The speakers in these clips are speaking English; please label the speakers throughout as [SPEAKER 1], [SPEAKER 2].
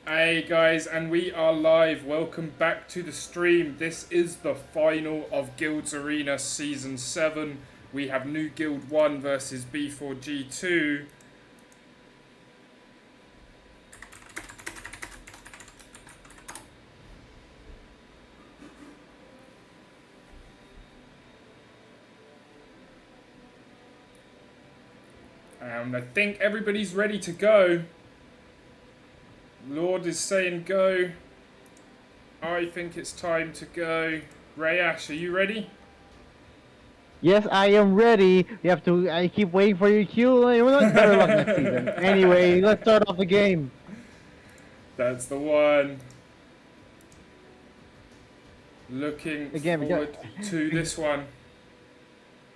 [SPEAKER 1] Hey guys, and we are live. Welcome back to the stream. This is the final of GuildsArena Season 7. We have Nuguild 1 versus B4G2. I think everybody's ready to go. Lord is saying go. I think it's time to go. Rayash, are you ready?
[SPEAKER 2] Yes, I am ready. You have to. I keep waiting for your cue. We're not better luck next season. Anyway, let's start off the game.
[SPEAKER 1] That's the one. Looking
[SPEAKER 2] Again,
[SPEAKER 1] forward to this one.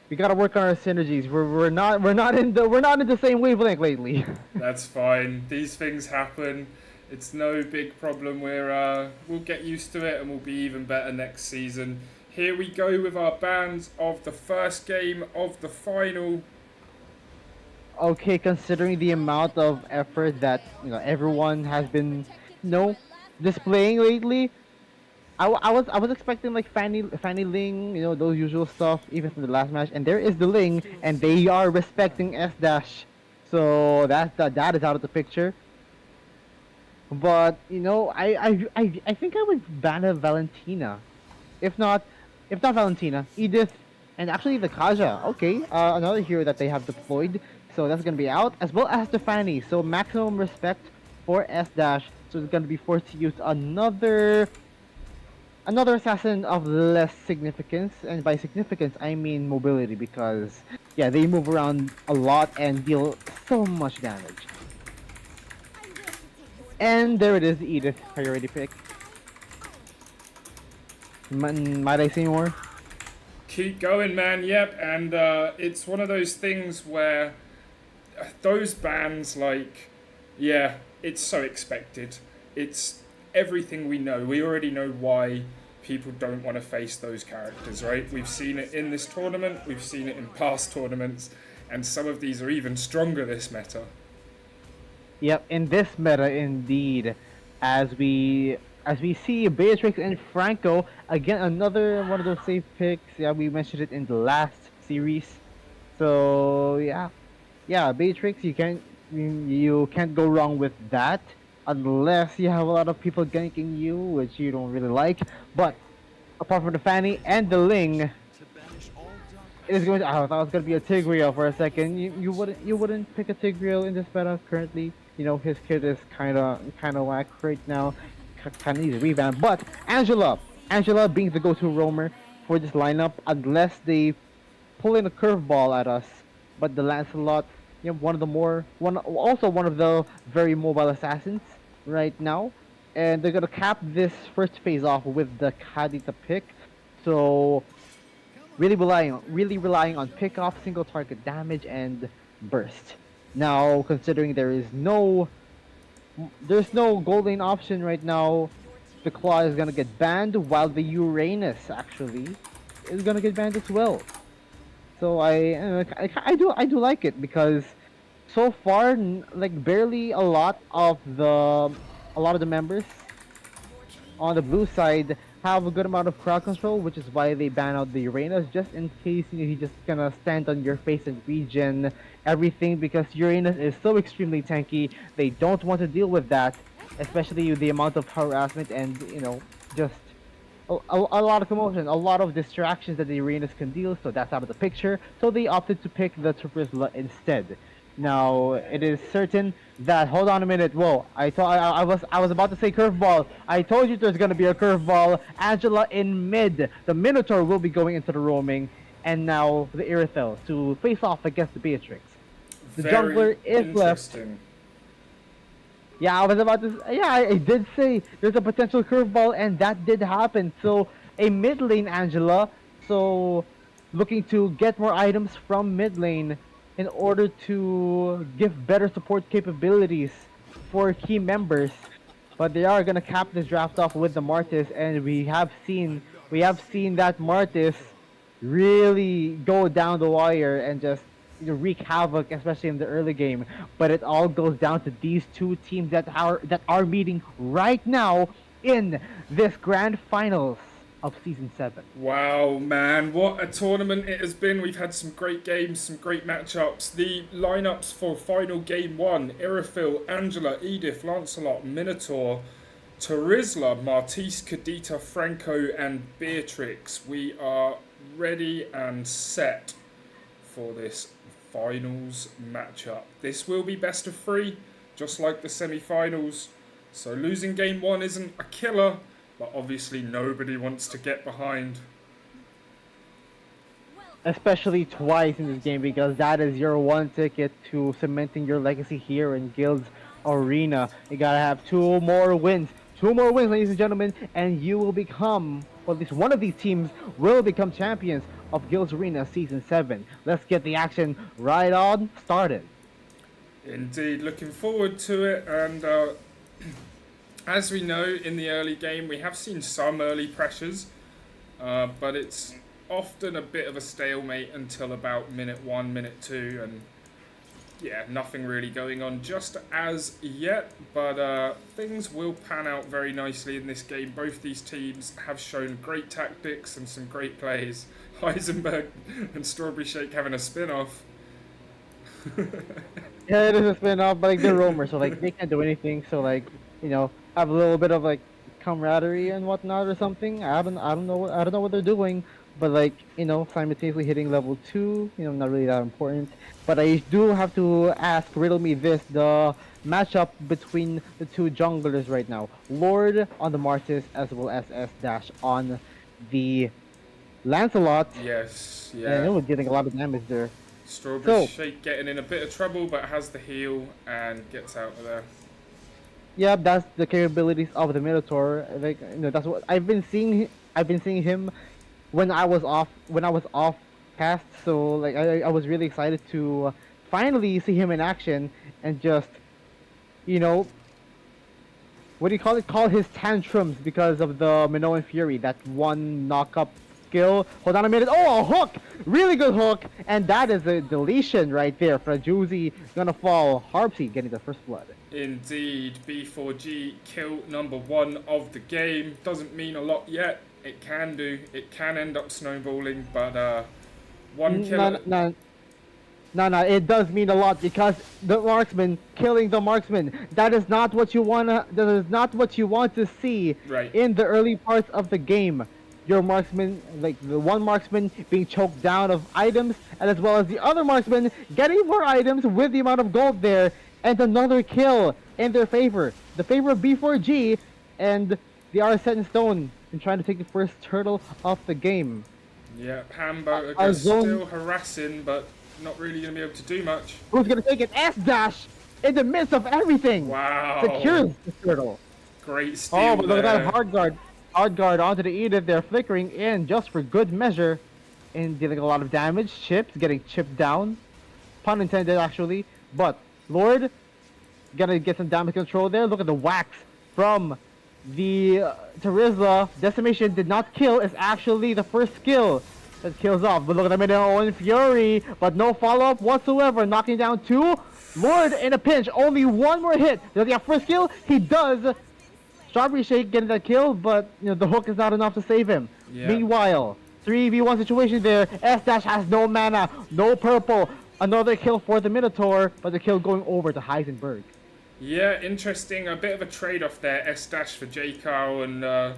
[SPEAKER 2] we gotta work on our synergies. We're not in the same wavelength lately.
[SPEAKER 1] That's fine. These things happen. It's no big problem. We'll get used to it and we'll be even better next season. Here we go with our bans of the first game of the final.
[SPEAKER 2] Okay, considering the amount of effort that everyone has been, displaying lately, I was expecting like Fanny Ling, those usual stuff, even from the last match. And there is the Ling, and they are respecting S dash, so that is out of the picture. But I think I would ban a Valentina, if not Valentina, Edith, and actually the Kaja. Okay, another hero that they have deployed, so that's gonna be out, as well as the Fanny. So maximum respect for S dash. So it's gonna be forced to use another assassin of less significance, and by significance I mean mobility, because yeah, they move around a lot and deal so much damage. And there it is, Edith, priority pick. Might I say more?
[SPEAKER 1] Keep going, man. Yep, and it's one of those things where those bans, like, yeah, it's so expected. It's everything we know. We already know why people don't want to face those characters, right? We've seen it in this tournament, we've seen it in past tournaments, and some of these are even stronger this meta.
[SPEAKER 2] Yep, in this meta indeed, as we see Beatrix and Franco again, another one of those safe picks. Yeah, we mentioned it in the last series. So yeah, Beatrix, you can't go wrong with that, unless you have a lot of people ganking you, which you don't really like. But apart from the Fanny and the Ling, it is going to. I thought it was going to be a Tigreal for a second. You wouldn't pick a Tigreal in this meta currently. His kit is kind of whack right now. Kind of needs a revamp. But Angela being the go-to roamer for this lineup, unless they pull in a curveball at us. But the Lancelot, one of the very mobile assassins right now, and they're gonna cap this first phase off with the Kadita pick. So really relying on pick off, single target damage, and burst. Now, considering there's no gold lane option right now, the Claw is gonna get banned, while the Uranus actually is gonna get banned as well. So I do like it, because so far, like, barely a lot of the members on the blue side have a good amount of crowd control, which is why they ban out the Uranus, just in case he's just gonna stand on your face and regen everything, because Uranus is so extremely tanky. They don't want to deal with that, especially with the amount of harassment and just a lot of commotion, a lot of distractions that the Uranus can deal. So that's out of the picture. So they opted to pick the Trisla instead. Now it is certain that, hold on a minute. Whoa! I was about to say curveball. I told you there's gonna be a curveball. Angela in mid. The Minotaur will be going into the roaming, and now the Irithel to face off against the Beatrix. The
[SPEAKER 1] Very
[SPEAKER 2] jungler is left.
[SPEAKER 1] interesting.
[SPEAKER 2] Yeah, I was about to. Yeah, I did say there's a potential curveball, and that did happen. So a mid lane Angela, so looking to get more items from mid lane in order to give better support capabilities for key members. But they are gonna cap this draft off with the Martis, and we have seen that Martis really go down the wire and just wreak havoc, especially in the early game. But it all goes down to these two teams that are meeting right now in this grand finals of season 7.
[SPEAKER 1] Wow, man, what a tournament it has been. We've had some great games, some great matchups. The lineups for final game 1: Irafil, Angela, Edith, Lancelot, Minotaur, Tarizla, Martise, Kadita, Franco, and Beatrix. We are ready and set for this finals matchup. This will be best of 3, just like the semi-finals. So losing game 1 isn't a killer, but obviously nobody wants to get behind.
[SPEAKER 2] Especially twice in this game, because that is your one ticket to cementing your legacy here in Guild's Arena. You gotta have 2 more wins. 2 more wins, ladies and gentlemen, and you will become, or at least one of these teams will become champions of Guild's Arena Season 7. Let's get the action right on started.
[SPEAKER 1] Indeed, looking forward to it. And as we know, in the early game, we have seen some early pressures, but it's often a bit of a stalemate until about minute 1, minute 2, and yeah, nothing really going on just as yet, but things will pan out very nicely in this game. Both these teams have shown great tactics and some great plays. Heisenberg and Strawberry Shake having a spin-off.
[SPEAKER 2] Yeah, it is a spin-off, but like they're roamers, so like they can't do anything. So like, have a little bit of like camaraderie and whatnot or something. I don't know what they're doing, but like simultaneously hitting level 2, not really that important. But I do have to ask, riddle me this: the matchup between the two junglers right now, Lord on the Martis as well as S Dash on the Lancelot.
[SPEAKER 1] Yes,
[SPEAKER 2] And
[SPEAKER 1] yeah.
[SPEAKER 2] it was getting a lot of damage there.
[SPEAKER 1] Strawberry
[SPEAKER 2] So
[SPEAKER 1] Shake getting in a bit of trouble, but has the heal and gets out of there.
[SPEAKER 2] yeah, that's the capabilities of the Minotaur. Like that's what I've been seeing. I've been seeing him when I was off cast. So like I was really excited to finally see him in action and just you know what do you call it? Call his tantrums because of the Minoan Fury, that one knock-up skill. Hold on a minute. Oh, a hook! Really good hook! And that is a deletion right there. Frajuzi gonna fall. Harpsy getting the first blood.
[SPEAKER 1] Indeed, B4G kill number 1 of the game. Doesn't mean a lot yet. It can do. It can end up snowballing, but one kill.
[SPEAKER 2] No, no, no, it does mean a lot, because the marksman killing the marksman. That is not what you wanna. That is not what you want to see
[SPEAKER 1] Right.
[SPEAKER 2] in the early parts of the game. Your marksman, like the one marksman, being choked down of items, and as well as the other marksman getting more items with the amount of gold there, and another kill in their favor. The favor of B4G, and they are set in stone in trying to take the first turtle off the game.
[SPEAKER 1] Yeah, Hambo
[SPEAKER 2] Our zone-
[SPEAKER 1] still harassing, but not really going to be able to do much.
[SPEAKER 2] Who's gonna take it? S Dash in the midst of everything.
[SPEAKER 1] Wow.
[SPEAKER 2] Secures the turtle.
[SPEAKER 1] Great steal
[SPEAKER 2] Oh, but look at
[SPEAKER 1] there.
[SPEAKER 2] that hard guard onto the Edith. They're flickering in just for good measure, and dealing a lot of damage. Chips getting chipped down, pun intended actually. But Lord gonna get some damage control there. Look at the wax from the Tarizla. Decimation did not kill. It's actually the first skill that kills off. But look at the Minoan Fury, but no follow-up whatsoever. Knocking down 2. Lord in a pinch. Only one more hit. Does he have first kill? He does. Strawberry Shake getting that kill, but the hook is not enough to save him.
[SPEAKER 1] Yeah.
[SPEAKER 2] Meanwhile, 3v1 situation there. S Dash has no mana, no purple. Another kill for the Minotaur, but the kill going over to Heisenberg.
[SPEAKER 1] Yeah, interesting. A bit of a trade-off there. S-Dash for J-Carl, and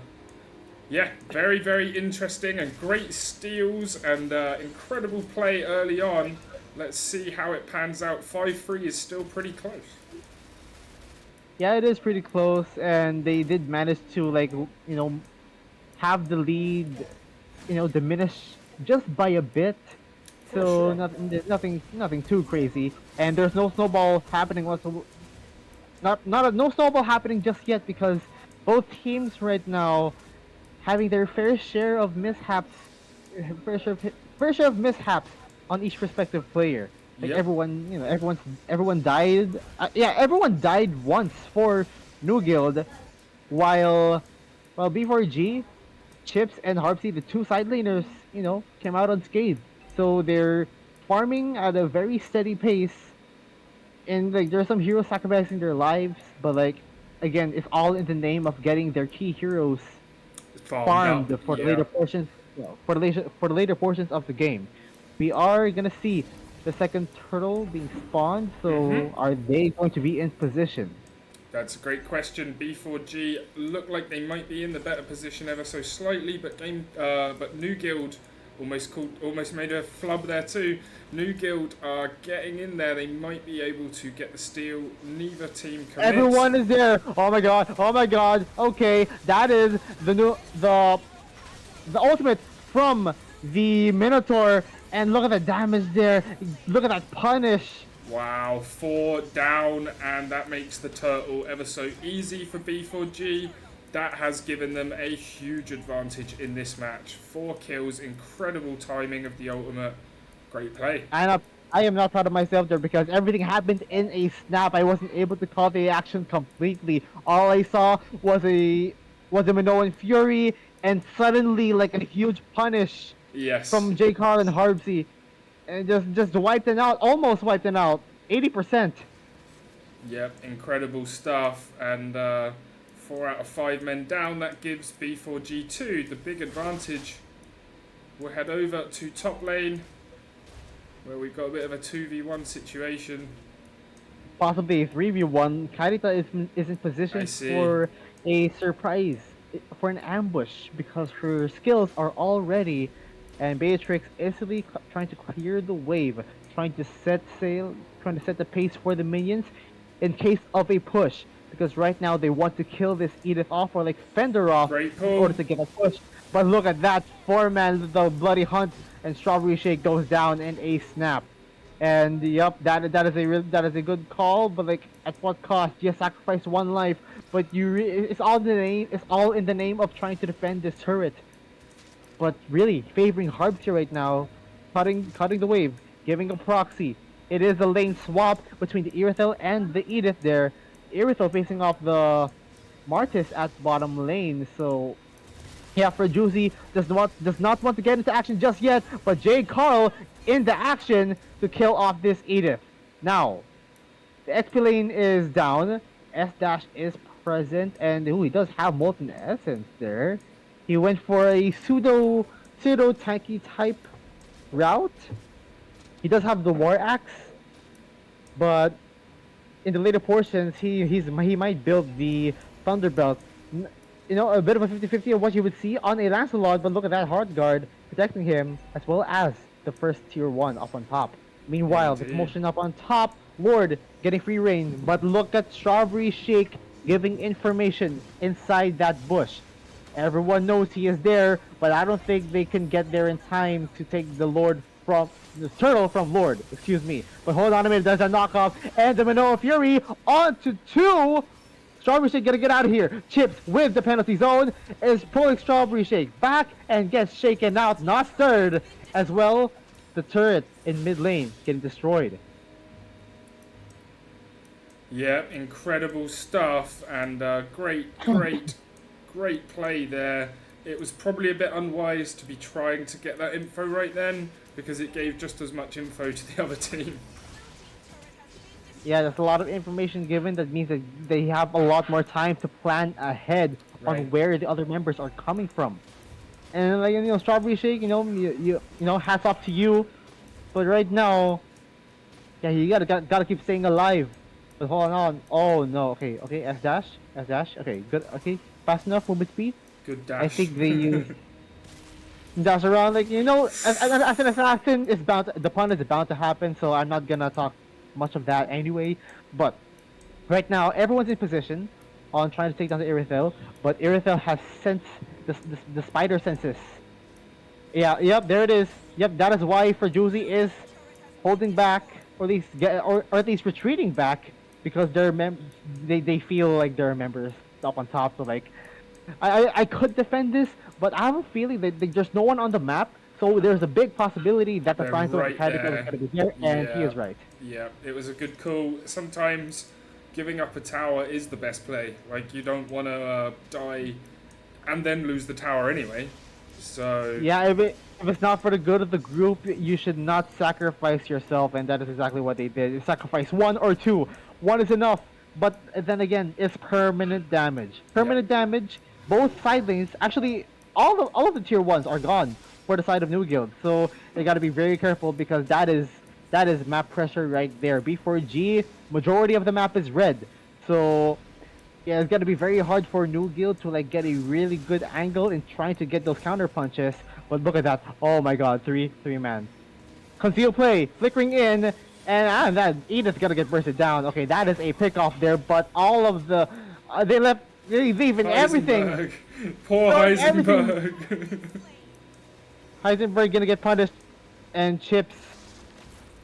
[SPEAKER 1] yeah, very, very interesting, and great steals and incredible play early on. Let's see how it pans out. 5-3 is still pretty close.
[SPEAKER 2] Yeah, it is pretty close, and they did manage to have the lead, diminish just by a bit. So
[SPEAKER 1] sure.
[SPEAKER 2] nothing too crazy, and there's no snowball happening whatsoever. No snowball happening just yet, because both teams right now having their fair share of mishaps, fair share of mishaps on each respective player. Like
[SPEAKER 1] Yep.
[SPEAKER 2] everyone died. Everyone died once for Nuguild, while B4G, Chips and Harpsy, the two side laners, came out unscathed. So their farming at a very steady pace, and like there's some heroes sacrificing their lives, but like again, it's all in the name of getting their key heroes
[SPEAKER 1] Farmed up.
[SPEAKER 2] farmed for the
[SPEAKER 1] Yeah.
[SPEAKER 2] later portions, for the later portions of the game. We are gonna see the second turtle being spawned. So are they going to be in position?
[SPEAKER 1] That's a great question. B4G look like they might be in the better position ever so slightly, but Nuguild almost made a flub there too. Nuguild are getting in there. They might be able to get the steal. Neither team commits.
[SPEAKER 2] Everyone is there. Oh my god. Oh my god. Okay, that is the ultimate from the Minotaur, and look at the damage there. Look at that punish.
[SPEAKER 1] Wow, 4 down, and that makes the turtle ever so easy for B4G. That has given them a huge advantage in this match. 4 kills, incredible timing of the ultimate. Great play.
[SPEAKER 2] I am not proud of myself there because everything happened in a snap. I wasn't able to call the action completely. All I saw was a Minoan Fury, and suddenly like a huge punish
[SPEAKER 1] Yes.
[SPEAKER 2] from J. Carl and Harbsy, and just wiped it out, almost wiped it out, 80%.
[SPEAKER 1] Yep, incredible stuff. And 4 out of 5 men down. That gives B4G2 the big advantage. We'll head over to top lane, where we've got a bit of a 2v1 situation.
[SPEAKER 2] Possibly a 3v1. Karita is in position for a surprise, for an ambush, because her skills are all ready, and Beatrix is really trying to clear the wave, trying to set sail, trying to set the pace for the minions in case of a push. Because right now they want to kill this Edith off or like fend her off in order to get a push. But look at that, 4-man, the bloody hunt, and Strawberry Shake goes down in a snap. And yep, that is a good call, but like at what cost? You sacrifice 1 life, but it's all in the name of trying to defend this turret. But really favoring Harbsy right now, cutting the wave, giving a proxy. It is a lane swap between the Irithel and the Edith there. Irithel facing off the Martis at bottom lane, so yeah, for Juicy does not want to get into action just yet, but J. Carl in the action to kill off this Edith. Now, the XP lane is down, S- is present, and he does have Molten Essence there. He went for a pseudo tanky type route. He does have the War Axe, but in the later portions, he might build the Thunderbelt. You know, a bit of a 50-50 of what you would see on a Lancelot, but look at that hard guard protecting him, as well as the first tier 1 up on top. Meanwhile, the promotion up on top, Lord getting free reign, but look at Strawberry Shake giving information inside that bush. Everyone knows he is there, but I don't think they can get there in time to take the turtle from Lord, excuse me. But hold on a minute, there's a knockoff, and the Minoan Fury onto 2. Strawberry Shake gonna get out of here. Chips with the penalty zone is pulling Strawberry Shake back and gets shaken out, not stirred. As well, the turret in mid lane getting destroyed.
[SPEAKER 1] Yeah, incredible stuff, and great play there. It was probably a bit unwise to be trying to get that info right then, because it gave just as much info to the other team.
[SPEAKER 2] Yeah, there's a lot of information given. That means that they have a lot more time to plan ahead on where the other members are coming from. And like, you know, Strawberry Shake, you know, hats off to you. But right now, yeah, you gotta keep staying alive. But hold on. Oh no. Okay. S dash. Okay. Good. Okay. Fast enough movement speed.
[SPEAKER 1] Good dash.
[SPEAKER 2] I think they use dash around. Like, you know, as an assassin, the pun is bound to happen. So I'm not gonna talk much of that anyway. But right now, everyone's in position on trying to take down the Irithel. But Irithel has sensed the spider senses. Yeah. Yep. There it is. Yep. That is why for Juicy is holding back, or at least retreating back, because they feel like there are members up on top. So like, I could defend this, but I have a feeling that there's no one on the map, so there's a big possibility that the Franco is going to be there, and he is right.
[SPEAKER 1] Yeah, it was a good call. Sometimes giving up a tower is the best play. Like, you don't want to die and then lose the tower anyway. So
[SPEAKER 2] yeah, if it's not for the good of the group, you should not sacrifice yourself, and that is exactly what they did. You sacrifice one or two. One is enough, but then again, it's permanent damage.
[SPEAKER 1] Yeah.
[SPEAKER 2] Permanent damage. Both side lanes, actually, all of the tier ones are gone for the side of Nuguild. So they got to be very careful because that is map pressure right there. B4G, majority of the map is red, so yeah, it's gonna be very hard for Nuguild to like get a really good angle in trying to get those counter punches. But look at that! Oh my God, three man. Conceal play, flickering in, and that Edith's gonna get bursted down. Okay, that is a pick off there, but all of the they leaving everything.
[SPEAKER 1] Heisenberg. Poor Heisenberg.
[SPEAKER 2] Heisenberg gonna get punished, and Chips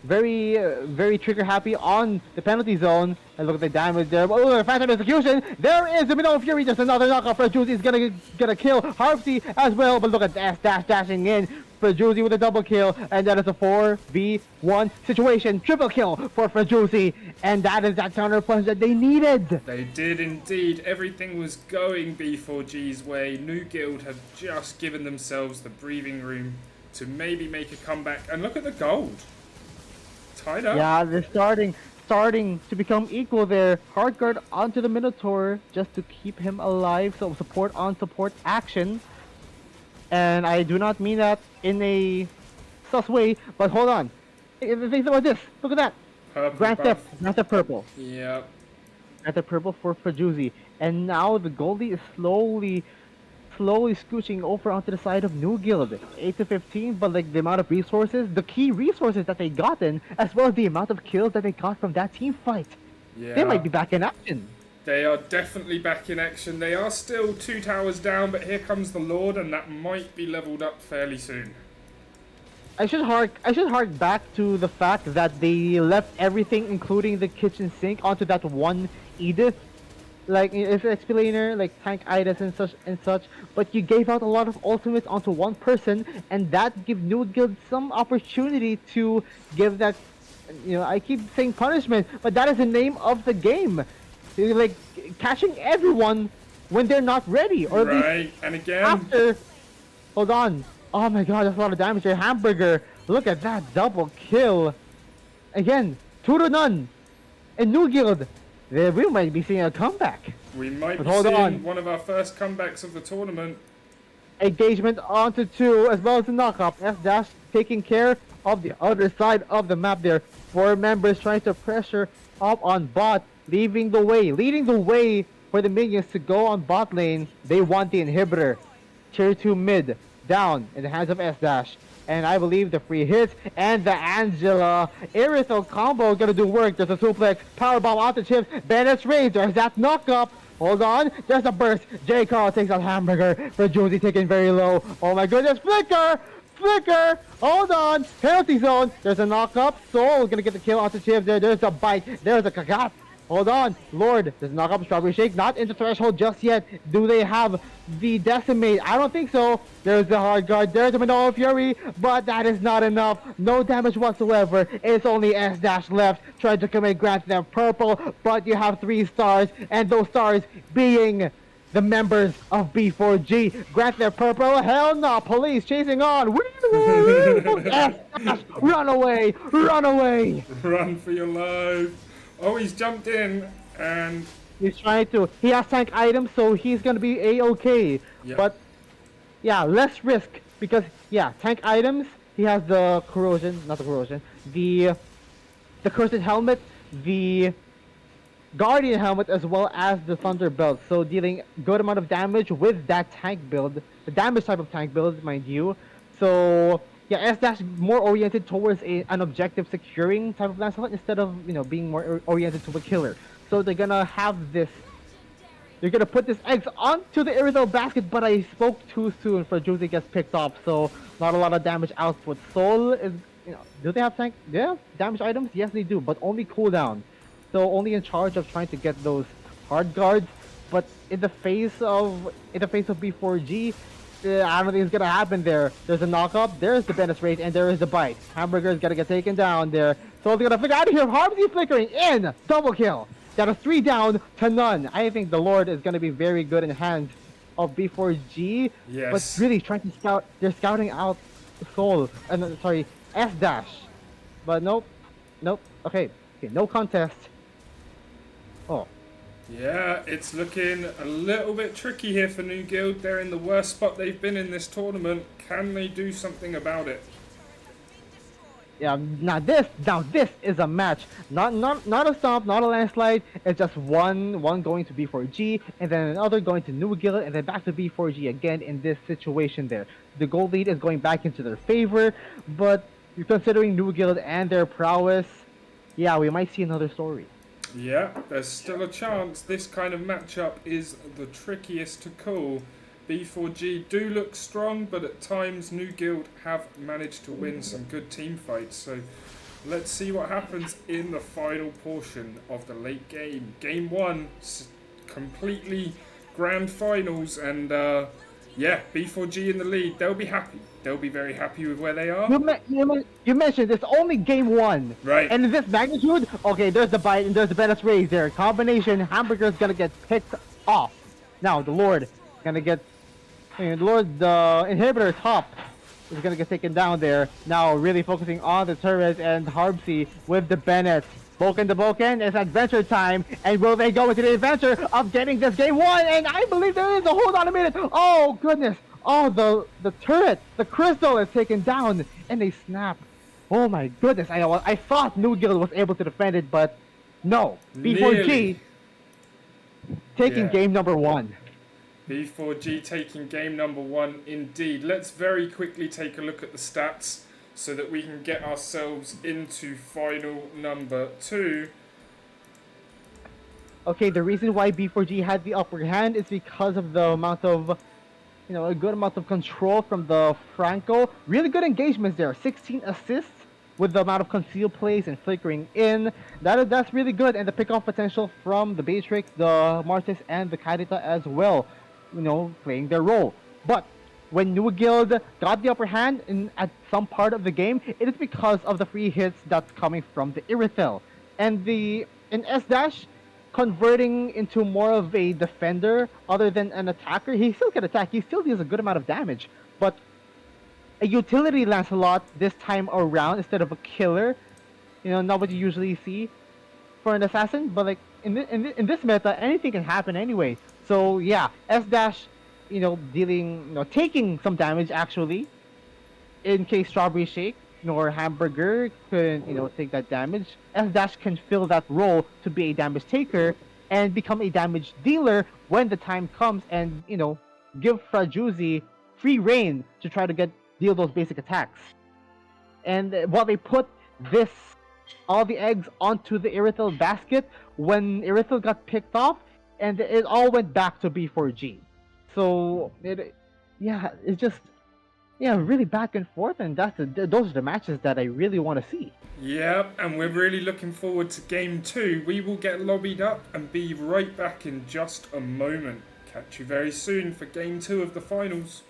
[SPEAKER 2] very trigger happy on the penalty zone. And look at the damage there. Oh, Phantom Execution. There is the middle of Fury. Just another knockoff. Juicy is gonna kill Harpsy as well. But look at dashing in for Juicy with a double kill. And that is a 4v1 situation. Triple kill for Juicy. And that is that counter punch that they needed.
[SPEAKER 1] They did indeed. Everything was going B4G's way. Nuguild have just given themselves the breathing room to maybe make a comeback. And look at the gold. Tied up.
[SPEAKER 2] Yeah, they're starting to become equal there. Hard guard onto the Minotaur just to keep him alive. So support on support action. And I do not mean that in a sus way, but hold on. Think about this. Look at that.
[SPEAKER 1] Purple
[SPEAKER 2] Grant
[SPEAKER 1] buff.
[SPEAKER 2] Theft purple.
[SPEAKER 1] Yep.
[SPEAKER 2] Grant Theft purple for Juicy. And now the Goldie is slowly scooching over onto the side of Nuguild. 8 to 15, but like the amount of resources, the key resources that they gotten, as well as the amount of kills that they got from that team fight.
[SPEAKER 1] Yeah.
[SPEAKER 2] They might be back in action.
[SPEAKER 1] They are definitely back in action. They are still 2 towers down, but here comes the Lord, and that might be leveled up fairly soon.
[SPEAKER 2] I should hark back to the fact that they left everything, including the kitchen sink, onto that one Edith. Like it's an explainer, like tank items and such, but you gave out a lot of ultimates onto one person, and that give Nuguild some opportunity to give that, I keep saying punishment, but that is the name of the game. Like catching everyone when they're not ready, or at least
[SPEAKER 1] and again.
[SPEAKER 2] after. Hold on. Oh my God, that's a lot of damage there. Hamburger, look at that double kill. Again, 2-0, and Nuguild. We might be seeing a comeback.
[SPEAKER 1] We might
[SPEAKER 2] but
[SPEAKER 1] be seeing one of our first comebacks of the tournament.
[SPEAKER 2] Engagement onto 2, as well as the knockup. S-Dash taking care of the other side of the map there. 4 members trying to pressure up on bot, leading the way for the minions to go on bot lane. They want the inhibitor. Tier 2 mid, down in the hands of S-Dash. And I believe the free hits and the Angela Aerithal combo gonna do work. There's a suplex, powerbomb onto Chips, Bennett's Rage, there's that knock up. Hold on, there's a burst. J. Carl takes out Hamburger for Josie taking very low. Oh my goodness, Flicker! Hold on, penalty zone. There's a knock up. Soul gonna get the kill onto Chips. There's a bite. There's a cacap. Hold on, Lord, there's a knock up, Strawberry Shake, not into threshold just yet. Do they have the Decimate? I don't think so. There's the hard guard, there's the Manoa Fury, but that is not enough. No damage whatsoever. It's only S-Dash left, trying to commit Grant Theft Purple, but you have 3 stars, and those stars being the members of B4G. Grant Theft Purple, hell no, police chasing on. S-Dash, run away!
[SPEAKER 1] Run for your life. Oh, he's jumped in, and
[SPEAKER 2] he's trying to. He has tank items, so he's gonna be a-okay.
[SPEAKER 1] Yep.
[SPEAKER 2] But yeah, less risk because tank items. He has the corrosion, not the corrosion. The cursed helmet, the guardian helmet, as well as the thunder belt. So dealing good amount of damage with that tank build, the damage type of tank build, mind you. So yeah, S-Dash more oriented towards an objective securing type of Lancelot instead of, being more oriented to a killer. So they're gonna have this, they're gonna put this eggs onto the Aerithal basket, but I spoke too soon for Juicy gets picked off, so not a lot of damage output. Soul is, do they have tank? Yeah, damage items? Yes, they do, but only cooldown. So only in charge of trying to get those hard guards, but in the face of B4G, I don't think it's gonna happen there. There's a knock-up, there's the Bennett's Rage, and there is the bite. Hamburger's gonna get taken down there. So they're gonna flicker out of here. Harvey flickering in! Double kill! That is 3 down to none. I think the Lord is gonna be very good in hands of B4G.
[SPEAKER 1] Yes.
[SPEAKER 2] But really trying to scout, they're scouting out Soul, sorry, S dash. But nope, nope. Okay, okay, no contest. Oh,
[SPEAKER 1] Yeah, it's looking a little bit tricky here for Nuguild. They're in the worst spot they've been in this tournament. Can they do something about it?
[SPEAKER 2] yeah. Now this is a match. Not a stomp, not a landslide. It's just one going to B4G, and then another going to Nuguild, and then back to B4G again in this situation there. The goal lead is going back into their favor, but considering Nuguild and their prowess, yeah, we might see another story.
[SPEAKER 1] Yeah, there's still a chance. This kind of matchup is the trickiest to call. B4G do look strong, but at times Nuguild have managed to win some good team fights. So let's see what happens in the final portion of the late game. Game 1, completely grand finals, and yeah, B4G in the lead. They'll be happy. They'll be very happy with where they are.
[SPEAKER 2] You mentioned it's only game one.
[SPEAKER 1] Right.
[SPEAKER 2] And in this magnitude, okay, there's the bite and there's the Bennett's raise there. Combination, Hamburger's gonna get picked off. Now, the Lord gonna get. The Lord, the inhibitor top is gonna get taken down there. Now, really focusing on the turret and Harbsy with the Bennett. Boken to Boken, it's adventure time, and will they go into the adventure of getting this game one? And I believe there is a hold on a minute. Oh goodness! Oh, the turret, the crystal is taken down, and they snap. Oh my goodness! I thought Nuguild was able to defend it, but no. B4G
[SPEAKER 1] Nearly.
[SPEAKER 2] taking
[SPEAKER 1] Yeah.
[SPEAKER 2] game number one.
[SPEAKER 1] B4G taking game number 1 indeed. Let's very quickly take a look at the stats so that we can get ourselves into final number 2.
[SPEAKER 2] Okay, the reason why B4G had the upper hand is because of the amount of, a good amount of control from the Franco. Really good engagements there. 16 assists with the amount of concealed plays and flickering in. That's really good, and the pickoff potential from the Beatrix, the Martis, and the Kadita as well. Playing their role. But when Nuguild got the upper hand at some part of the game, it is because of the free hits that's coming from the Irithel. And in S Dash, converting into more of a defender other than an attacker, he still can attack, he still deals a good amount of damage. But a utility Lancelot this time around instead of a killer, not what you usually see for an assassin, but like in this meta, anything can happen anyway. So yeah, S dash, taking some damage actually, in case Strawberry Shake nor Hamburger couldn't, take that damage. S dash can fill that role to be a damage taker and become a damage dealer when the time comes, and give Frajuzzi free reign to try to deal those basic attacks. And while they put this all the eggs onto the Irithel basket, when Irithel got picked off, and it all went back to B4G. So it's just really back and forth, and those are the matches that I really want to see.
[SPEAKER 1] Yep, and we're really looking forward to game 2. We will get lobbied up and be right back in just a moment. Catch you very soon for game 2 of the finals.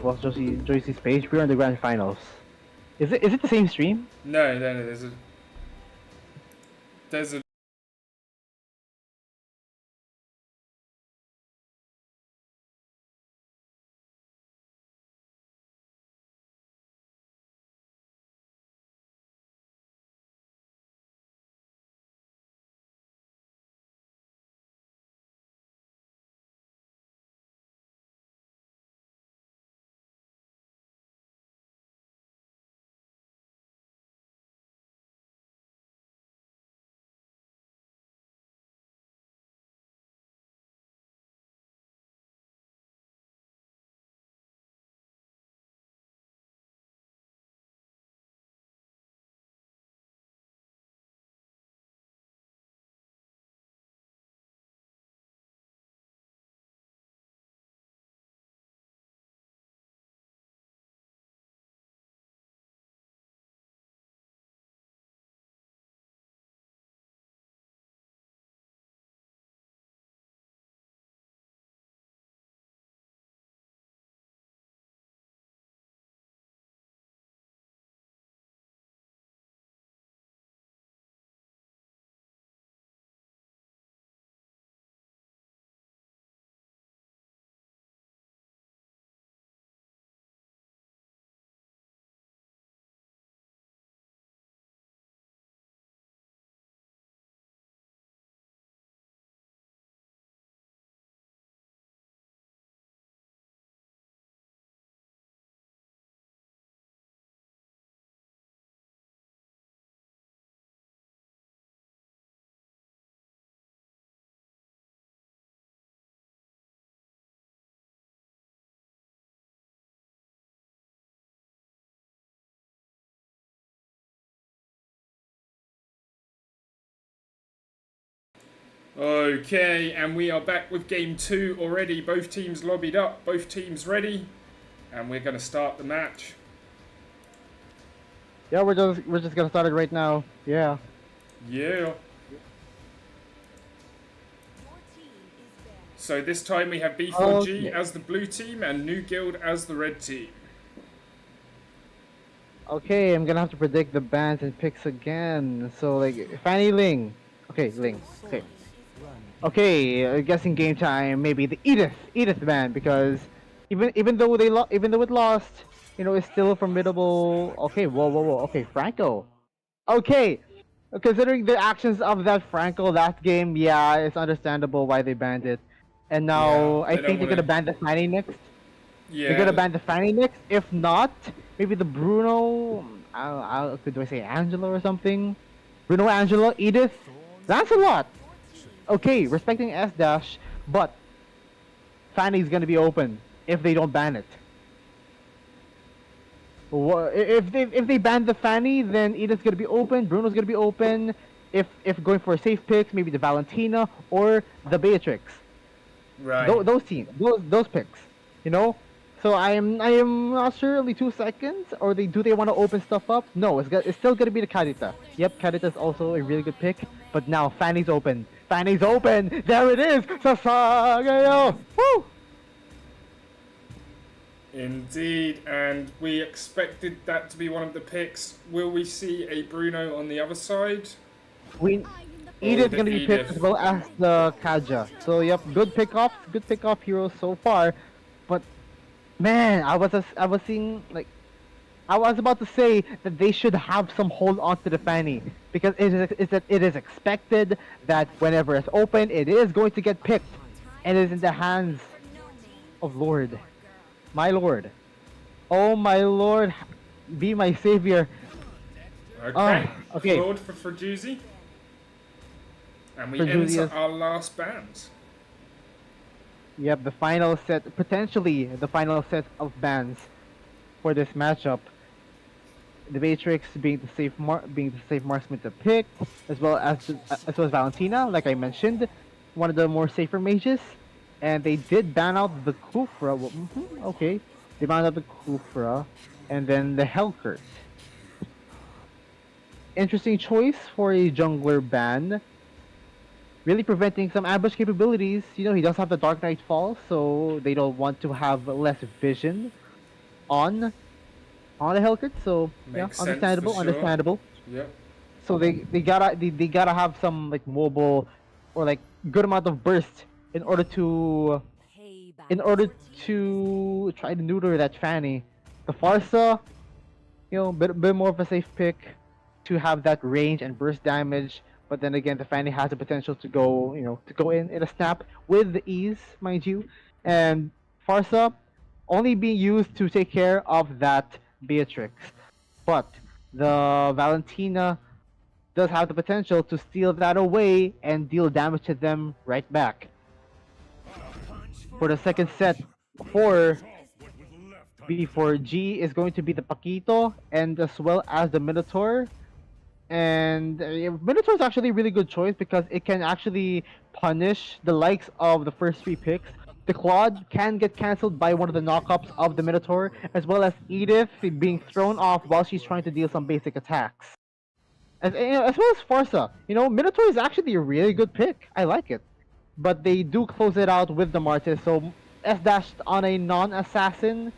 [SPEAKER 2] Was Joyce's page? We're in the grand finals. Is it the same stream?
[SPEAKER 1] No, there's a Okay, and we are back with game 2 already. Both teams lobbied up, both teams ready, and we're going to start the match.
[SPEAKER 2] Yeah, we're just gonna start it right now. Yeah.
[SPEAKER 1] Yeah. So this time we have B4G
[SPEAKER 2] Okay.
[SPEAKER 1] as the blue team and Nuguild as the red team.
[SPEAKER 2] Okay, I'm gonna have to predict the bans and picks again. So like Fanny Ling. Okay, Ling. Okay. Okay, guessing game time. Maybe the Edith ban because even though even though it lost, it's still a formidable. Okay, whoa. Okay, Franco. Okay, considering the actions of that Franco last game, yeah, it's understandable why they banned it. And
[SPEAKER 1] Yeah,
[SPEAKER 2] now I
[SPEAKER 1] they don't
[SPEAKER 2] think they're
[SPEAKER 1] want
[SPEAKER 2] gonna
[SPEAKER 1] to.
[SPEAKER 2] ban the Fanny next. They're gonna
[SPEAKER 1] Yeah,
[SPEAKER 2] ban the Fanny next. If not, maybe the Bruno. Do I say Angela or something? Bruno, Angela, Edith, Lancelot. Okay, respecting S dash, but Fanny's gonna be open if they don't ban it. If they ban the Fanny, then Edith's gonna be open, Bruno's gonna be open. If going for a safe pick, maybe the Valentina or the Beatrix.
[SPEAKER 1] right.
[SPEAKER 2] Those teams, those picks, you know. So I am not sure. Only 2 seconds, or they want to open stuff up? No, it's still gonna be the Carita. Yep, Carita is also a really good pick. But now Fanny's open. Fanny's open. There it is. Sasagayo. Woo!
[SPEAKER 1] Indeed, and we expected that to be one of the picks. Will we see a Bruno on the other side?
[SPEAKER 2] We
[SPEAKER 1] Oh,
[SPEAKER 2] Edith's
[SPEAKER 1] the
[SPEAKER 2] gonna be picked
[SPEAKER 1] Edith.
[SPEAKER 2] as well as the Kaja. So yep, good pickoff heroes so far. But man, I was seeing like I was about to say that they should have some hold on to the Fanny because it is expected that whenever it's open, it is going to get picked, and it is in the hands of Lord, my Lord, oh my Lord, be my savior.
[SPEAKER 1] Okay,
[SPEAKER 2] Okay,
[SPEAKER 1] Claude for Frajuzzi. And we
[SPEAKER 2] for
[SPEAKER 1] enter
[SPEAKER 2] Julius.
[SPEAKER 1] our last bans.
[SPEAKER 2] Yep, the final set, potentially the final set of bans for this matchup. The Matrix being the safe marksman to pick, as well as Valentina, like I mentioned, one of the more safer mages, and they did ban out the Kufra. Well, okay, they banned out the Kufra, and then the Hellcurt. Interesting choice for a jungler ban. Really preventing some ambush capabilities. He does have the Dark Knight Fall, so they don't want to have less vision on the Hellcat, so yeah,
[SPEAKER 1] Makes sense for
[SPEAKER 2] understandable,
[SPEAKER 1] sure.
[SPEAKER 2] understandable.
[SPEAKER 1] Yep.
[SPEAKER 2] So they gotta have some like mobile or like good amount of burst in order to try to neuter that Fanny. The Farsa, bit more of a safe pick to have that range and burst damage. But then again, the Fanny has the potential to go in a snap with the ease, mind you. And Farsa only being used to take care of that Beatrix. But the Valentina does have the potential to steal that away and deal damage to them right back. For the second set, for B4G is going to be the Paquito and as well as the Minotaur. And Minotaur is actually a really good choice because it can actually punish the likes of the first three picks. The Claude can get cancelled by one of the knockups of the Minotaur, as well as Edith being thrown off while she's trying to deal some basic attacks. As well as Farsa. Minotaur is actually a really good pick. I like it. But they do close it out with the Martis, so S-dashed on a non-assassin.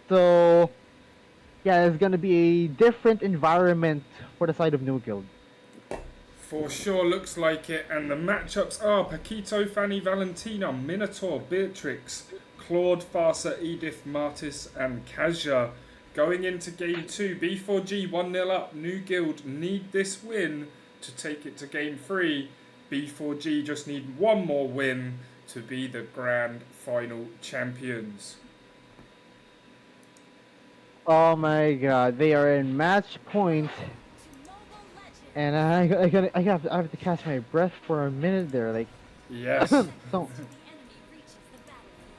[SPEAKER 2] So yeah, it's gonna be a different environment for the side of Nuguild.
[SPEAKER 1] For sure looks like it. And the matchups are Paquito, Fanny, Valentina, Minotaur, Beatrix, Claude, Farsa, Edith, Martis, and Kaja. Going into game 2, B4G 1-0 up. Nuguild need this win to take it to game 3. B4G just need one more win to be the grand final champions.
[SPEAKER 2] Oh my god, they are in match point, and I have to catch my breath for a minute there, like.
[SPEAKER 1] Yes.
[SPEAKER 2] So.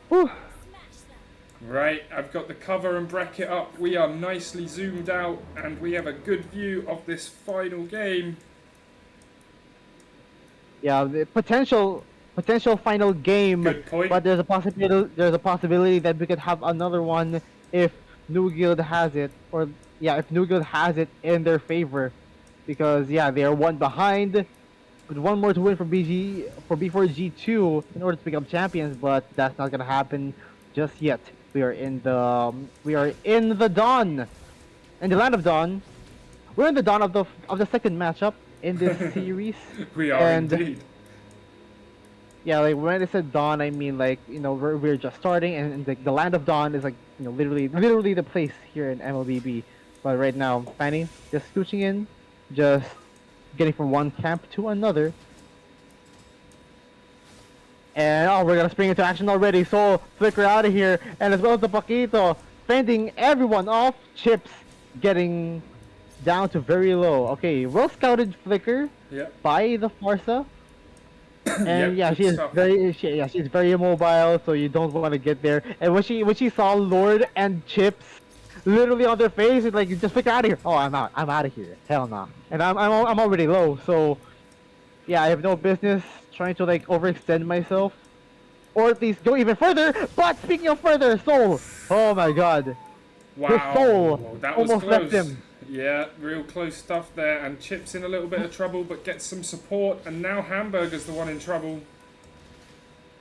[SPEAKER 2] Whew.
[SPEAKER 1] Right, I've got the cover and bracket up. We are nicely zoomed out and we have a good view of this final game.
[SPEAKER 2] Yeah, the potential final game,
[SPEAKER 1] Good point.
[SPEAKER 2] but there's a possibility that we could have another one if Nuguild has it, or yeah, if Nuguild has it in their favor, because yeah, they are one behind with one more to win for B4G2 in order to become champions, but that's not gonna happen just yet. We are in the dawn, in the land of dawn. We're in the dawn of the second matchup in this series,
[SPEAKER 1] We are
[SPEAKER 2] and
[SPEAKER 1] indeed.
[SPEAKER 2] yeah, like when I said dawn, I mean like we're just starting, and the land of dawn is like literally the place here in MLBB. But right now, Fanny just scooching in, just getting from one camp to another, and oh, we're gonna spring into action already. So flicker out of here, and as well as the Paquito fending everyone off. Chips getting down to very low. Okay, well scouted flicker
[SPEAKER 1] Yep.
[SPEAKER 2] by the Farsa. And
[SPEAKER 1] Yep.
[SPEAKER 2] yeah,
[SPEAKER 1] Good stuff.
[SPEAKER 2] she's very immobile, so you don't want to get there. And when she saw Lord and Chips literally on their face, it's like, just pick out of here. Oh, I'm out of here. Hell no. And I'm already low, so yeah, I have no business trying to like overextend myself, or at least go even further. But speaking of further, Soul. Oh my God, his
[SPEAKER 1] Wow.
[SPEAKER 2] soul
[SPEAKER 1] That was
[SPEAKER 2] almost
[SPEAKER 1] close.
[SPEAKER 2] left him.
[SPEAKER 1] Yeah, real close stuff there. And Chip's in a little bit of trouble, but gets some support. And now Hamburger's the one in trouble.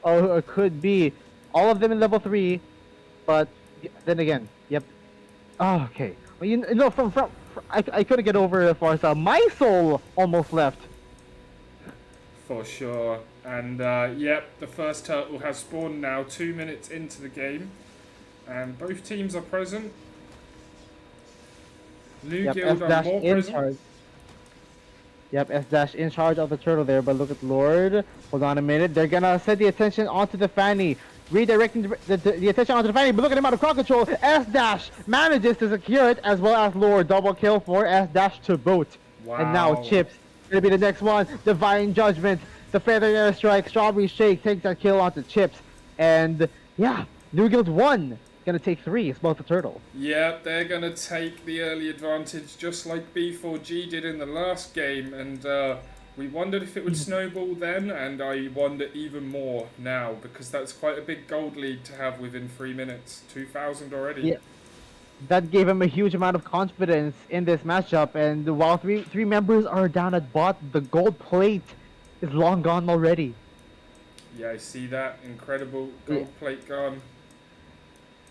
[SPEAKER 2] Oh, it could be all of them in level 3, but then again, yep. Oh, okay. Well, I couldn't get over the Farsa. My soul almost left.
[SPEAKER 1] For sure. And yep, the first turtle has spawned now 2 minutes into the game. And both teams are present.
[SPEAKER 2] Yep,
[SPEAKER 1] Nuguild are
[SPEAKER 2] S-Dash
[SPEAKER 1] more
[SPEAKER 2] in
[SPEAKER 1] present.
[SPEAKER 2] charge. Yep, S-Dash in charge of the turtle there, but look at Lord. Hold on a minute. They're gonna set the attention onto the Fanny. Redirecting the attention onto the Fanny, but look at him out of crowd control. S-Dash manages to secure it, as well as Lord. Double kill for S-Dash to boot.
[SPEAKER 1] Wow.
[SPEAKER 2] And now Chips gonna be the next one. Divine Judgment, the Feather Airstrike, Strawberry Shake takes that kill onto Chips. And yeah, Nuguild 1 gonna take 3. It's both the turtle.
[SPEAKER 1] Yep, they're going to take the early advantage just like B4G did in the last game. And we wondered if it would snowball then, and I wonder even more now, because that's quite a big gold lead to have within 3 minutes. 2,000 already.
[SPEAKER 2] Yeah. That gave him a huge amount of confidence in this matchup, and while three members are down at bot, the gold plate is long gone already.
[SPEAKER 1] Yeah, I see that. Incredible gold plate gone.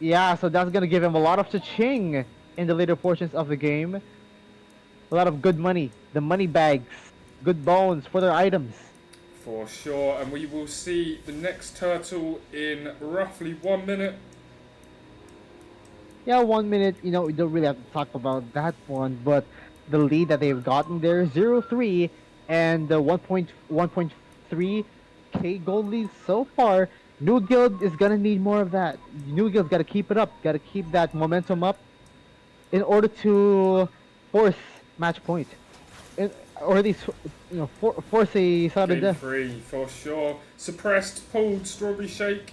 [SPEAKER 2] Yeah, so that's gonna give him a lot of cha-ching in the later portions of the game. A lot of good money, the money bags, good bones for their items.
[SPEAKER 1] For sure. And we will see the next turtle in roughly 1 minute.
[SPEAKER 2] Yeah, 1 minute, we don't really have to talk about that one, but the lead that they've gotten there, 0-3, and the 1.3k gold lead so far. Nuguild is gonna need more of that. Nuguild's gotta keep it up, gotta keep that momentum up in order to force match point. Or at least, force a sudden
[SPEAKER 1] Game
[SPEAKER 2] death.
[SPEAKER 1] 3, for sure. Suppressed, pulled, strawberry shake.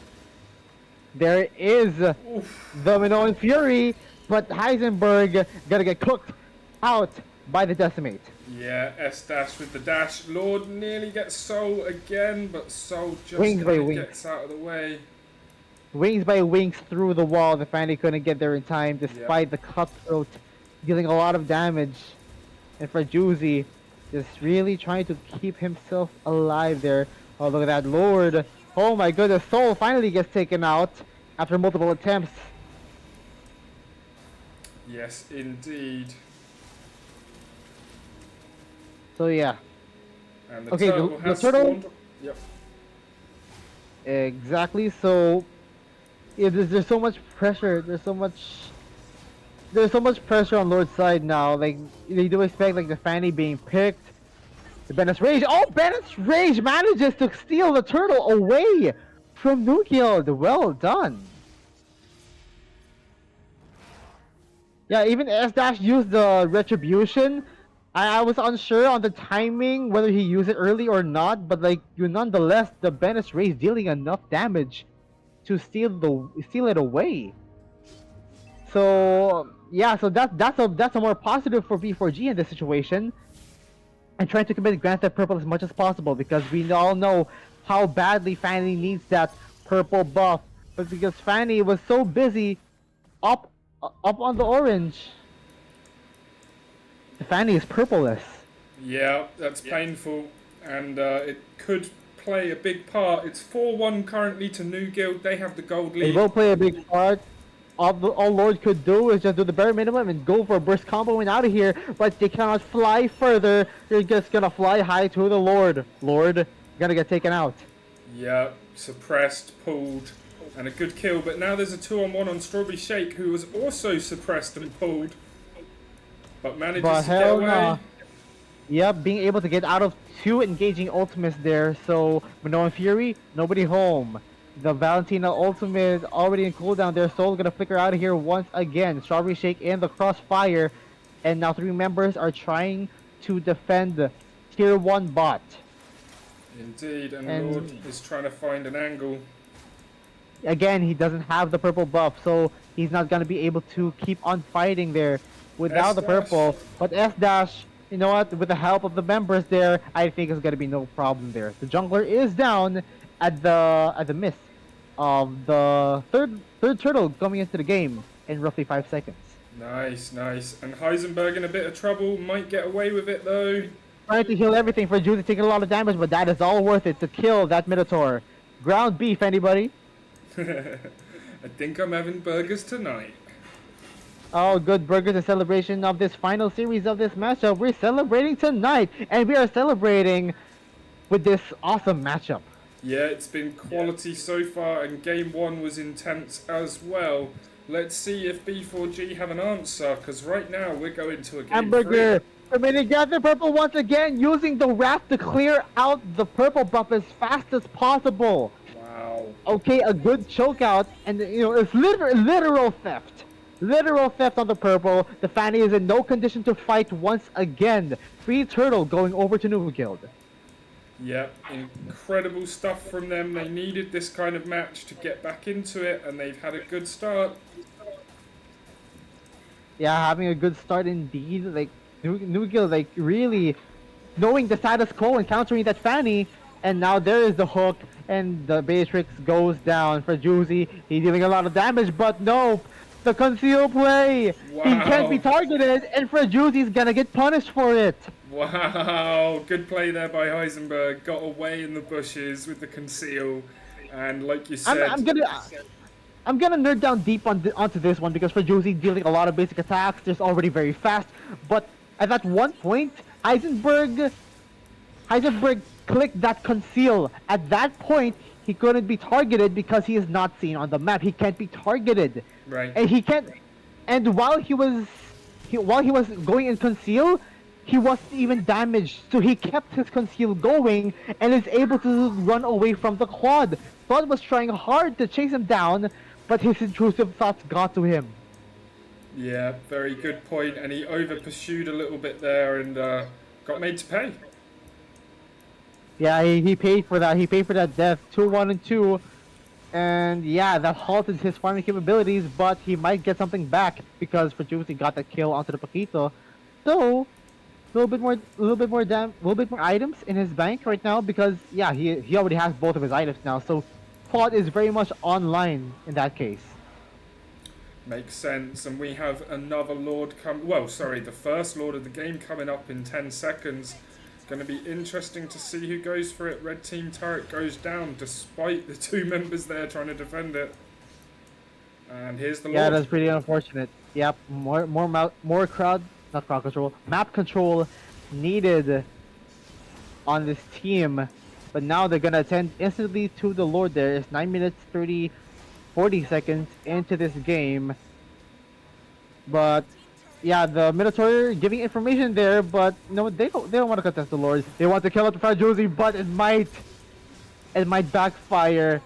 [SPEAKER 2] There is
[SPEAKER 1] Oof.
[SPEAKER 2] the Minoan Fury, but Heisenberg gonna get cooked out by the Decimate.
[SPEAKER 1] Yeah, S-Dash with the dash. Lord nearly gets Soul again, but Soul just
[SPEAKER 2] Wings by
[SPEAKER 1] kinda
[SPEAKER 2] wings.
[SPEAKER 1] gets out of the way.
[SPEAKER 2] Wings by wings through the wall. The Fanny couldn't get there in time, despite the cutthroat dealing a lot of damage. And for Juicy, just really trying to keep himself alive there. Oh, look at that, Lord. Oh my goodness, Soul finally gets taken out after multiple attempts.
[SPEAKER 1] Yes, indeed.
[SPEAKER 2] So yeah,
[SPEAKER 1] And the
[SPEAKER 2] Okay,
[SPEAKER 1] turtle
[SPEAKER 2] the
[SPEAKER 1] has
[SPEAKER 2] turtle-
[SPEAKER 1] spawned. Yep.
[SPEAKER 2] exactly. So yeah, there's so much pressure. There's so much pressure on Lord's side now. Like, they do expect like the Fanny being picked. The Bennett's Rage. Oh, Bennett's Rage manages to steal the turtle away from Nuguild. Well done. Yeah, even S-Dash used the Retribution. I was unsure on the timing, whether he used it early or not, but like, nonetheless, the Bennett's Rage dealing enough damage to steal it away. So yeah, so that's a more positive for B4G in this situation. and trying to commit grant that purple as much as possible because we all know how badly Fanny needs that purple buff. But because Fanny was so busy up up on the orange, the Fanny is purpleless.
[SPEAKER 1] Yeah, that's painful, and it could play a big part. It's 4-1 currently to Nuguild. They have the gold
[SPEAKER 2] It
[SPEAKER 1] lead.
[SPEAKER 2] will play a big part. All Lord could do is just do the bare minimum and go for a burst combo and out of here, but they cannot fly further. They're just gonna fly high to the Lord. Lord, gonna get taken out.
[SPEAKER 1] Yeah, suppressed, pulled, and a good kill. But now there's a 2-on-1 on Strawberry Shake, who was also suppressed and pulled, but manages
[SPEAKER 2] But
[SPEAKER 1] to get
[SPEAKER 2] hell
[SPEAKER 1] away.
[SPEAKER 2] no. Yep, being able to get out of 2 engaging ultimates there, so Minoan Fury, nobody home. The Valentina ultimate already in cooldown there, Soul gonna flicker out of here once again. Strawberry Shake in the crossfire, and now 3 members are trying to defend tier 1 bot.
[SPEAKER 1] Indeed, and
[SPEAKER 2] And-
[SPEAKER 1] Lord is trying to find an angle.
[SPEAKER 2] Again, he doesn't have the purple buff, so he's not gonna be able to keep on fighting there without the
[SPEAKER 1] S-dash.
[SPEAKER 2] purple. But S-Dash, you know what, with the help of the members there, I think it's gonna be no problem there. The jungler is down at the miss of the third turtle coming into the game in roughly 5 seconds.
[SPEAKER 1] Nice, nice. And Heisenberg in a bit of trouble. Might get away with it, though.
[SPEAKER 2] Trying to heal everything for Judy taking a lot of damage, but that is all worth it to kill that Minotaur. Ground beef, anybody?
[SPEAKER 1] I think I'm having burgers tonight.
[SPEAKER 2] Oh, good burgers in celebration of this final series of this matchup. We're celebrating tonight, and we are celebrating with this awesome matchup.
[SPEAKER 1] Yeah, it's been quality so far, and game 1 was intense as well. Let's see if B4G have an answer, because right now we're going to a game
[SPEAKER 2] Hamburger
[SPEAKER 1] 3.
[SPEAKER 2] committing gather purple once again, using the wrath to clear out the purple buff as fast as possible.
[SPEAKER 1] Wow.
[SPEAKER 2] Okay, a good choke out, and you know, it's literal theft. Literal theft on the purple. The Fanny is in no condition to fight once again. Free Turtle going over to Nuguild.
[SPEAKER 1] Yep, incredible stuff from them. They needed this kind of match to get back into it, and they've had a good start.
[SPEAKER 2] Yeah, having a good start indeed. Like Nuguild, like really knowing the status quo and countering that Fanny, and now there is the hook, and the Beatrix goes down for Juicy. He's dealing a lot of damage, but no, the conceal play.
[SPEAKER 1] Wow.
[SPEAKER 2] He can't be targeted, and for Juicy's gonna get punished for it.
[SPEAKER 1] Wow, good play there by Heisenberg. Got away in the bushes with the conceal, and like you said,
[SPEAKER 2] I'm gonna nerd down deep onto this one because for Juicy dealing a lot of basic attacks, just already very fast. But at that one point, Heisenberg clicked that conceal. At that point, he couldn't be targeted because he is not seen on the map. He can't be targeted,
[SPEAKER 1] right?
[SPEAKER 2] and he can't. And while he was going in conceal, he wasn't even damaged. So he kept his conceal going and is able to run away from the quad. Claude was trying hard to chase him down, but his intrusive thoughts got to him.
[SPEAKER 1] Yeah, very good point. And he over pursued a little bit there and got made to pay.
[SPEAKER 2] Yeah, he paid for that. He paid for that death. 2-1 and 2. And yeah, that halted his farming capabilities, but he might get something back because Juicy got that kill onto the Paquito. So, a little bit more items in his bank right now because yeah, he already has both of his items now. So, Claude is very much online in that case.
[SPEAKER 1] Makes sense. And we have another Lord the first Lord of the game coming up in 10 seconds. Going to be interesting to see who goes for it. Red team turret goes down despite the 2 members there trying to defend it. And here's the Lord.
[SPEAKER 2] Yeah, that's pretty unfortunate. Yep, more crowd control, map control needed on this team. But now they're gonna attend instantly to the Lord there. It's 9 minutes 40 seconds into this game. But yeah, the Minotaur giving information there, but no, they don't want to contest the Lord. They want to kill up the Josie, but it might backfire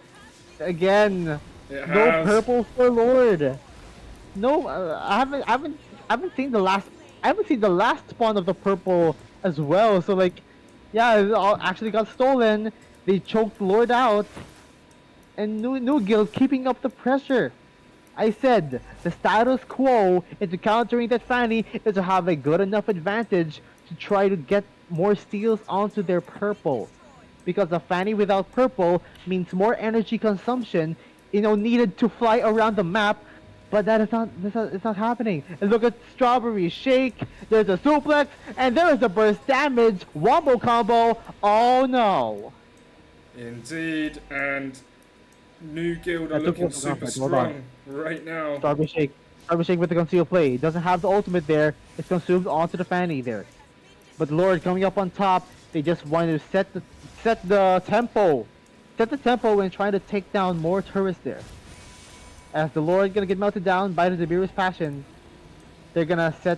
[SPEAKER 2] again. No purple for Lord. No, I haven't seen the last spawn of the purple as well. So like, yeah, it all actually got stolen. They choked Lord out, and Nuguild keeping up the pressure. I said the status quo into countering that Fanny is to have a good enough advantage to try to get more steals onto their purple, because a Fanny without purple means more energy consumption, needed to fly around the map. But it's not happening. And look at Strawberry Shake. There's a suplex, and there is a burst damage wombo combo. Oh no!
[SPEAKER 1] Indeed, and Nuguild are
[SPEAKER 2] That took
[SPEAKER 1] looking
[SPEAKER 2] one for
[SPEAKER 1] super
[SPEAKER 2] contact. Hold on.
[SPEAKER 1] strong right now.
[SPEAKER 2] Strawberry Shake with the conceal play. Doesn't have the ultimate there. It's consumed onto the Fanny there. But Lord coming up on top. They just want to set the tempo. Set the tempo and try to take down more turrets there. As the Lord gonna get melted down by the Zebira's passion, they're gonna they're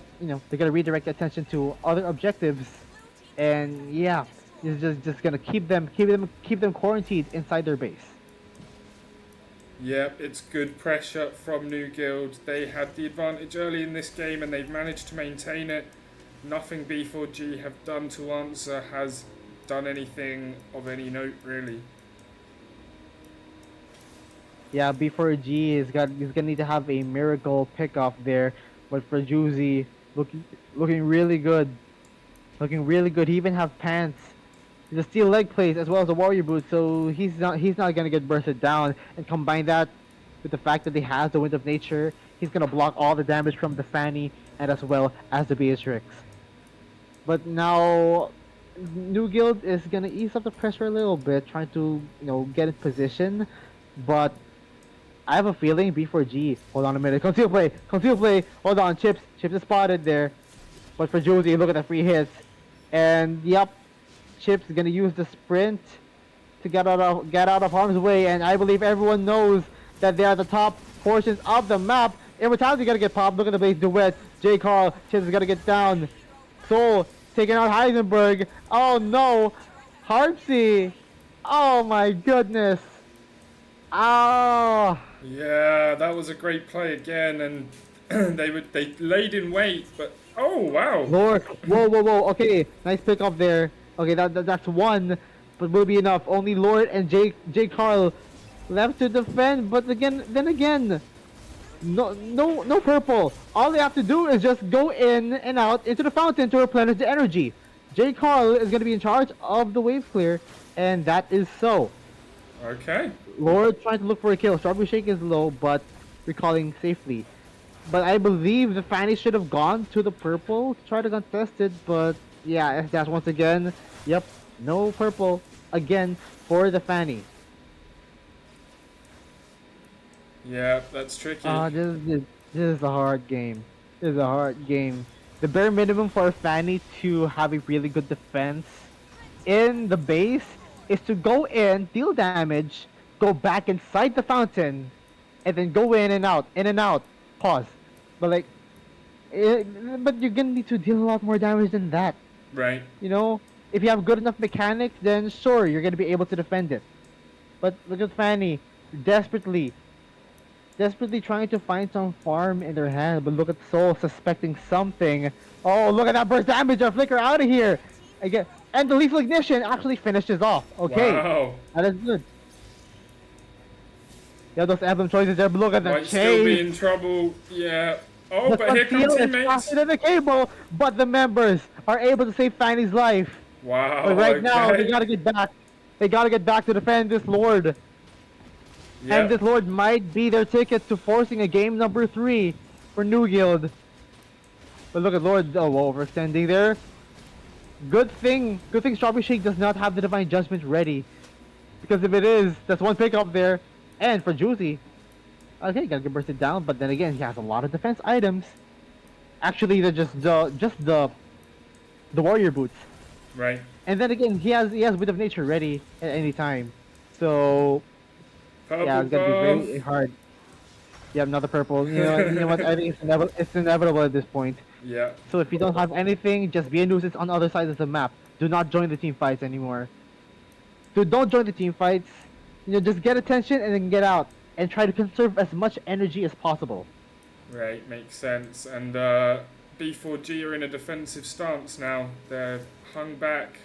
[SPEAKER 2] gonna redirect attention to other objectives, and yeah, it's just gonna keep them quarantined inside their base.
[SPEAKER 1] Yep, it's good pressure from Nuguild. They had the advantage early in this game and they've managed to maintain it. Nothing B4G have done to answer has done anything of any note, really.
[SPEAKER 2] Yeah, B4G is gonna need to have a miracle pickoff there, but for Juicy, looking really good, He even have pants, the steel leg plates as well as the warrior boots, so he's not gonna get bursted down. And combine that with the fact that he has the wind of nature, he's gonna block all the damage from the Fanny and as well as the Beatrix. But now Nuguild is gonna ease up the pressure a little bit, trying to get in position, but I have a feeling B4G. Hold on a minute. Conceal play. Hold on. Chips is spotted there. But for Juicy, look at the free hits. And yep, Chips is gonna use the sprint to get out of harm's way. And I believe everyone knows that they are the top portions of the map. Immortality gonna get popped. Look at the base duet. J. Carl. Chips is gonna get down. Soul taking out Heisenberg. Oh no, Harpsy. Oh my goodness. Oh.
[SPEAKER 1] Yeah, that was a great play again, and they laid in wait, but oh wow!
[SPEAKER 2] Lord, whoa! Okay, nice pick up there. Okay, that's one, but will be enough. Only Lord and J Carl left to defend, but then again, no purple. All they have to do is just go in and out into the fountain to replenish the energy. J Carl is going to be in charge of the wave clear, and that is so.
[SPEAKER 1] Okay.
[SPEAKER 2] Lord trying to look for a kill. Strawberry Shake is low, but recalling safely. But I believe the Fanny should have gone to the purple to try to contest it, but yeah, that's once again. Yep, no purple again for the Fanny.
[SPEAKER 1] Yeah, that's tricky.
[SPEAKER 2] This is a hard game. The bare minimum for a Fanny to have a really good defense in the base is to go in, deal damage, go back inside the fountain, and then go in and out, pause. But but you're gonna need to deal a lot more damage than that.
[SPEAKER 1] Right.
[SPEAKER 2] If you have good enough mechanics, then sure, you're gonna be able to defend it. But look at Fanny, desperately trying to find some farm in their hand, but look at Soul suspecting something. Oh, look at that burst damage! A flicker out of here! Again, and the lethal ignition actually finishes off. Okay,
[SPEAKER 1] wow.
[SPEAKER 2] That is good. Yeah, those emblem choices there, but look at the
[SPEAKER 1] Might
[SPEAKER 2] chase.
[SPEAKER 1] still be in trouble. Yeah. Oh, but here come teammates.
[SPEAKER 2] Faster than the cable, but the members are able to save Fanny's life.
[SPEAKER 1] Wow.
[SPEAKER 2] But right now, they gotta get back. They gotta get back to defend this Lord.
[SPEAKER 1] Yep.
[SPEAKER 2] And this Lord might be their ticket to forcing a game number 3 for Nuguild. But look at Lord, overextending there. Good thing Strawberry Shake does not have the Divine Judgment ready. Because if it is, that's one pick up there. And for Juicy, okay, gotta get bursted down, but then again, he has a lot of defense items. Actually, they're just the warrior boots.
[SPEAKER 1] Right.
[SPEAKER 2] And then again, he has Wind of Nature ready at any time. So
[SPEAKER 1] Purple
[SPEAKER 2] yeah, it's gonna be very hard. Yeah, another purple. You know what? I think it's inevitable at this point.
[SPEAKER 1] Yeah.
[SPEAKER 2] So if you don't have anything, just be a nuisance on the other side of the map. Do not join the team fights anymore. Don't join the team fights. Just get attention and then get out. And try to conserve as much energy as possible.
[SPEAKER 1] Right, makes sense. And B4G are in a defensive stance now. They're hung back.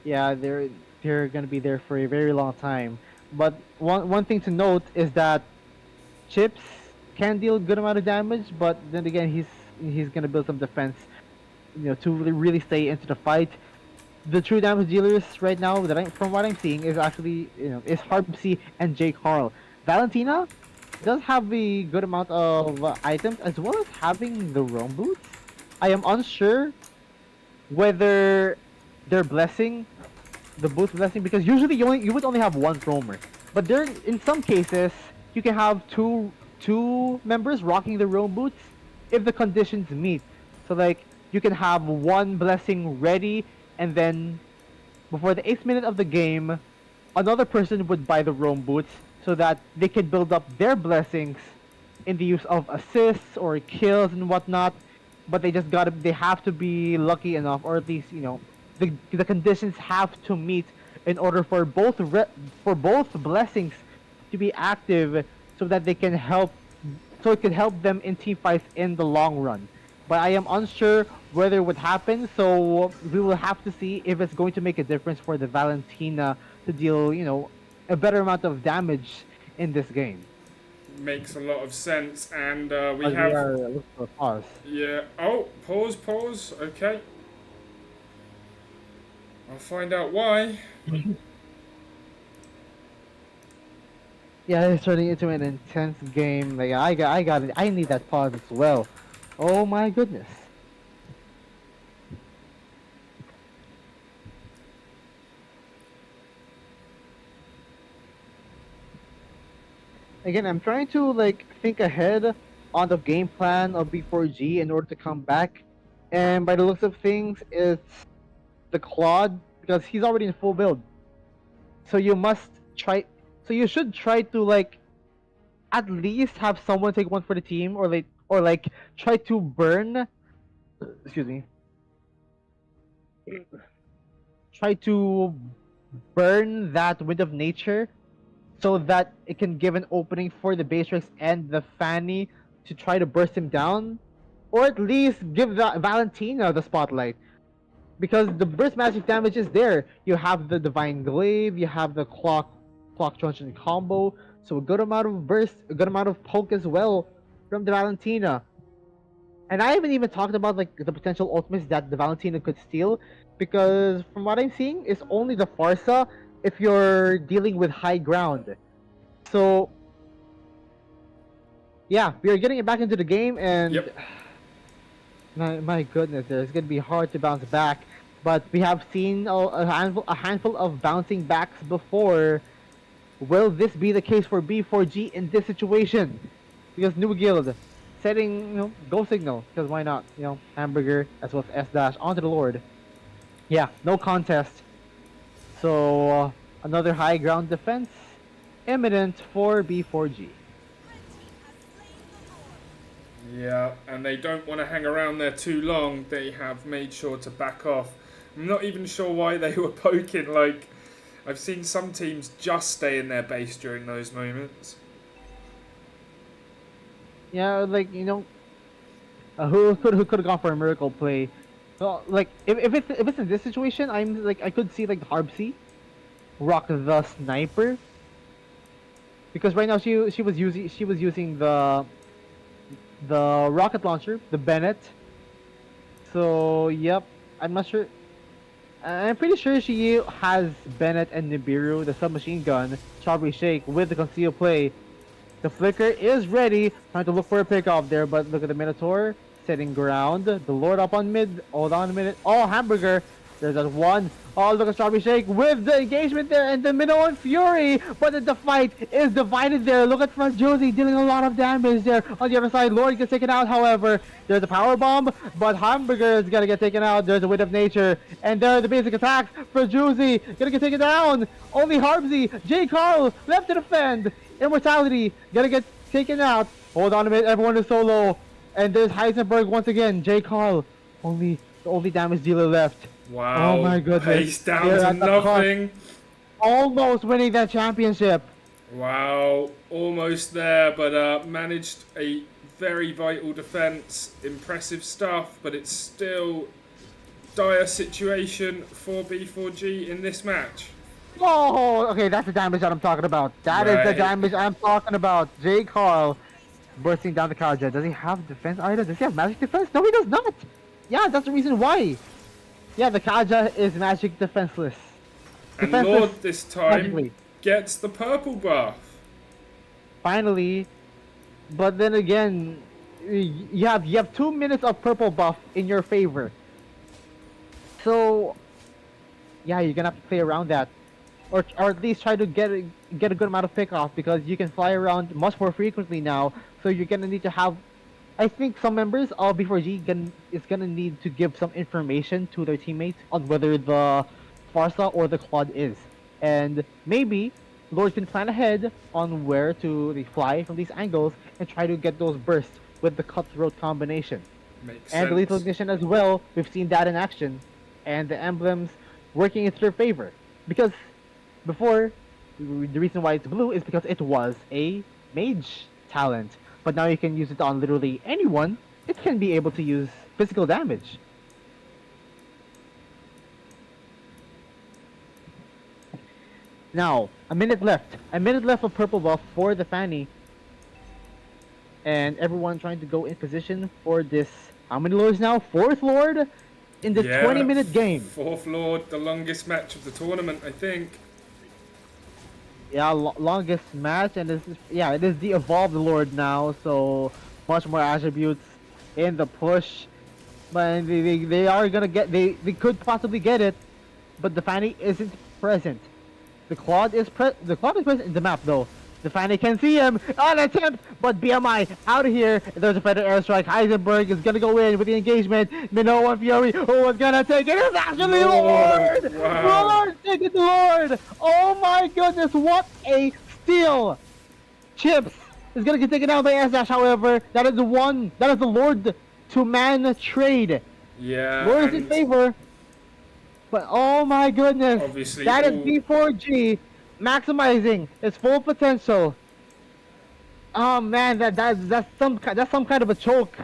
[SPEAKER 2] Yeah, they're gonna be there for a very long time. But one thing to note is that Chips can deal a good amount of damage, but then again he's gonna build some defense to really stay into the fight. The true damage dealers right now from what I'm seeing is actually is Harbsy and J Carl. Valentina does have a good amount of items as well as having the roam boots. I am unsure whether they're blessing the boost blessing because usually you would only have one roamer, but there in some cases you can have two members rocking the roam boots if the conditions meet. So like you can have one blessing ready, and then before the 8th minute of the game, another person would buy the roam boots so that they can build up their blessings in the use of assists or kills and whatnot. But they have to be lucky enough, or at least the conditions have to meet in order for for both blessings to be active, so that they can help, so it can help them in team fights in the long run. But I am unsure whether it would happen, so we will have to see if it's going to make a difference for the Valentina to deal, a better amount of damage in this game.
[SPEAKER 1] Makes a lot of sense, and we
[SPEAKER 2] As we
[SPEAKER 1] have.
[SPEAKER 2] are looking for a pause.
[SPEAKER 1] Yeah. Oh, pause. Okay. I'll find out why.
[SPEAKER 2] Yeah, it's turning into an intense game. Like I got it. I need that pause as well. Oh my goodness. Again, I'm trying to like think ahead on the game plan of B4G in order to come back. And by the looks of things, it's the Claude because he's already in full build. So you must try. So you should try to like at least have someone take one for the team, or like try to burn. Excuse me. Try to burn that wind of nature so that it can give an opening for the Bastrix and the Fanny to try to burst him down, or at least give the Valentina the spotlight. Because the burst magic damage is there. You have the Divine Glaive, you have the Clock Truncheon combo, so a good amount of burst, a good amount of poke as well from the Valentina. And I haven't even talked about like the potential ultimates that the Valentina could steal, because from what I'm seeing, it's only the Farsa if you're dealing with high ground. So yeah, we are getting it back into the game, and
[SPEAKER 1] Yep.
[SPEAKER 2] my goodness, it's gonna be hard to bounce back. But we have seen a handful of bouncing backs before. Will this be the case for B4G in this situation? Because Nuguild setting go signal, because why not? Hamburger as well as S dash onto the Lord. Yeah, no contest. So another high ground defense imminent for B4G.
[SPEAKER 1] Yeah, and they don't want to hang around there too long. They have made sure to back off. I'm not even sure why they were poking. Like, I've seen some teams just stay in their base during those moments.
[SPEAKER 2] Yeah, like who could have gone for a miracle play? Well, like if it's in this situation, I could see like Harbsy rock the sniper, because right now she was using the rocket launcher, the Bennett. So yep, I'm not sure. I'm pretty sure she has Bennett and Nibiru, the submachine gun, Strawberry Shake with the concealed play. The flicker is ready, trying to look for a pickoff there, but look at the Minotaur setting ground. The Lord up on mid. Hold on a minute. Oh, Hamburger. There's that one. Oh, look at Strawberry Shake with the engagement there, and the Minnow and Fury. But the fight is divided there. Look at Front Josie dealing a lot of damage there. On the other side, Lord gets taken out, however. There's a power bomb, but Hamburger is gonna get taken out. There's a Wind of Nature, and there are the basic attacks. For Josie, gonna get taken down. Only Harbsy, J. Carl left to defend. Immortality, gonna get taken out. Hold on a minute, everyone is solo. And there's Heisenberg once again. J. Carl, the only damage dealer left.
[SPEAKER 1] Wow.
[SPEAKER 2] Oh my goodness.
[SPEAKER 1] Pace down to nothing.
[SPEAKER 2] Almost winning that championship.
[SPEAKER 1] Wow. Almost there, but managed a very vital defense. Impressive stuff, but it's still dire situation for B4G in this match.
[SPEAKER 2] Oh, okay, that's the damage that I'm talking about. That is the damage I'm talking about. J. Carl bursting down the card jet. Does he have defense item? Does he have magic defense? No, he does not. yeah, that's the reason why. Yeah, the Kaja is magic defenseless.
[SPEAKER 1] And
[SPEAKER 2] Defenseless
[SPEAKER 1] Lord this time
[SPEAKER 2] magically.
[SPEAKER 1] gets the purple buff.
[SPEAKER 2] Finally, but then again, you have 2 minutes of purple buff in your favor. So yeah, you're gonna have to play around that, or at least try to get a good amount of pick off because you can fly around much more frequently now. So you're gonna need to have. I think some members of B4G is gonna need to give some information to their teammates on whether the Farsa or the Quad is, and maybe Lord can plan ahead on where to fly from these angles and try to get those bursts with the cutthroat combination.
[SPEAKER 1] Makes
[SPEAKER 2] And the lethal
[SPEAKER 1] sense.
[SPEAKER 2] ignition as well. We've seen that in action, and the emblems working in their favor. Because before, the reason why it's blue is because it was a mage talent, but now you can use it on literally anyone. It can be able to use physical damage. Now, a minute left. A minute left of purple buff for the Fanny, and everyone trying to go in position for this. How many lords now? Fourth lord in this 20-minute game.
[SPEAKER 1] Fourth Lord, the longest match of the tournament, I think.
[SPEAKER 2] Yeah, longest match, and this is, yeah, it is the evolved lord now, so much more attributes in the push. But they are gonna get, they could possibly get it, but the Fanny isn't present. The Claude is present in the map though. The Fanny can see him on attempt, but BMI out of here. There's a better airstrike. Heisenberg is gonna go in with the engagement. Minoa Fury, who is gonna take it? It's actually Lord!
[SPEAKER 1] Wow.
[SPEAKER 2] Lord, take it, Lord! Oh my goodness, what a steal! Chips is gonna get taken out by S-Dash, however. That is the Lord to man trade.
[SPEAKER 1] Yeah.
[SPEAKER 2] Lord is in favor. But oh my goodness,
[SPEAKER 1] Obviously,
[SPEAKER 2] that is
[SPEAKER 1] all-
[SPEAKER 2] B4G maximizing its full potential. Oh man, that's some kind of a choke,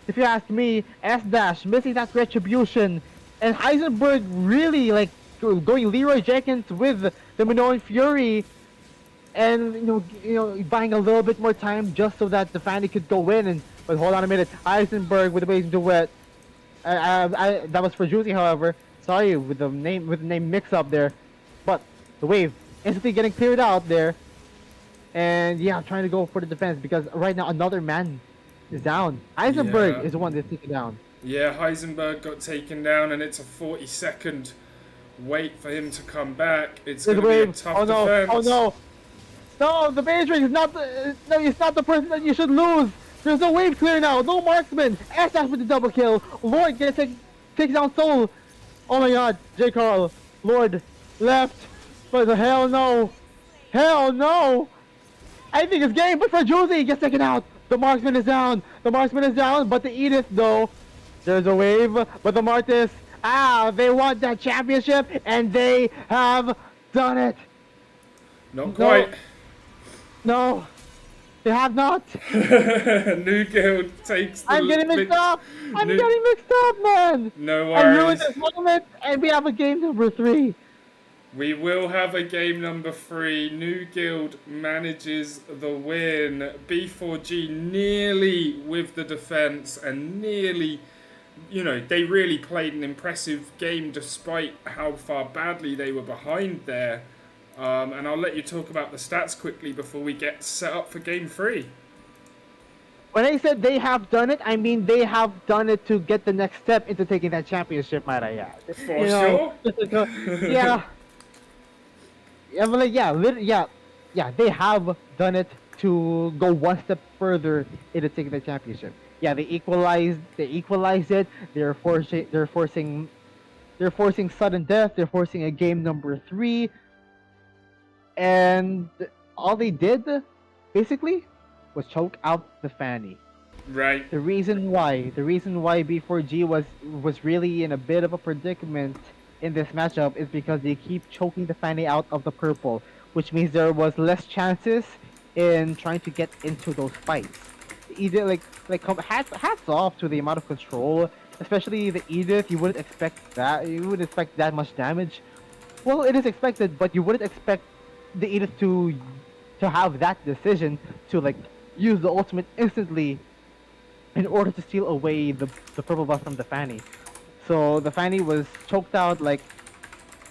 [SPEAKER 2] if you ask me. S Dash missing that retribution, and Heisenberg really like going Leroy Jenkins with the Minoan Fury, and buying a little bit more time just so that the Fanny could go in. And but hold on a minute, Heisenberg with the Blazing Duet. That was for Juicy, however. Sorry with the name mix up there, but the wave instantly getting cleared out there, and yeah, I'm trying to go for the defense because right now another man is down. Eisenberg
[SPEAKER 1] Yeah.
[SPEAKER 2] is the one that's taken down.
[SPEAKER 1] Yeah, Heisenberg got taken down, and it's a 40-second wait for him to come back. It's
[SPEAKER 2] There's
[SPEAKER 1] going to be a
[SPEAKER 2] wave.
[SPEAKER 1] tough
[SPEAKER 2] Oh no!
[SPEAKER 1] defense.
[SPEAKER 2] Oh no! No, the Beatrix is not the no. It's not the person that you should lose. There's no wave clear now. No marksman. S-Dash with the double kill. Lord takes down Soul. Oh my God, J. Carl, Lord, left, but the hell no, hell no. I think it's game, but for Juicy gets taken out. The marksman is down. The marksman is down, but the Edith though, there's a wave, but the Martis, they want that championship, and they have done it.
[SPEAKER 1] Not quite.
[SPEAKER 2] No, they have not.
[SPEAKER 1] Nuguild takes the...
[SPEAKER 2] I'm getting mixed up. I'm getting mixed up, man.
[SPEAKER 1] No
[SPEAKER 2] I ruined
[SPEAKER 1] worries.
[SPEAKER 2] this moment, and we have a game number 3.
[SPEAKER 1] We will have a game number 3. Nuguild manages the win. B4G nearly with the defense and nearly, they really played an impressive game despite how far badly they were behind there. And I'll let you talk about the stats quickly before we get set up for game 3.
[SPEAKER 2] When I said they have done it, I mean they have done it to get the next step into taking that championship, might I add.
[SPEAKER 1] For sure.
[SPEAKER 2] Yeah. Yeah, but yeah, they have done it to go one step further into taking the championship. Yeah, they equalized it. They're forcing sudden death. They're forcing a game number 3. And all they did, basically, was choke out the Fanny.
[SPEAKER 1] Right.
[SPEAKER 2] The reason why B4G was really in a bit of a predicament in this matchup is because they keep choking the Fanny out of the purple, which means there was less chances in trying to get into those fights. Either hats off to the amount of control, especially the Edith. You wouldn't expect that. You wouldn't expect that much damage. Well, it is expected, but you wouldn't expect the Edith to have that decision to use the ultimate instantly in order to steal away the purple buff from the Fanny. So the Fanny was choked out like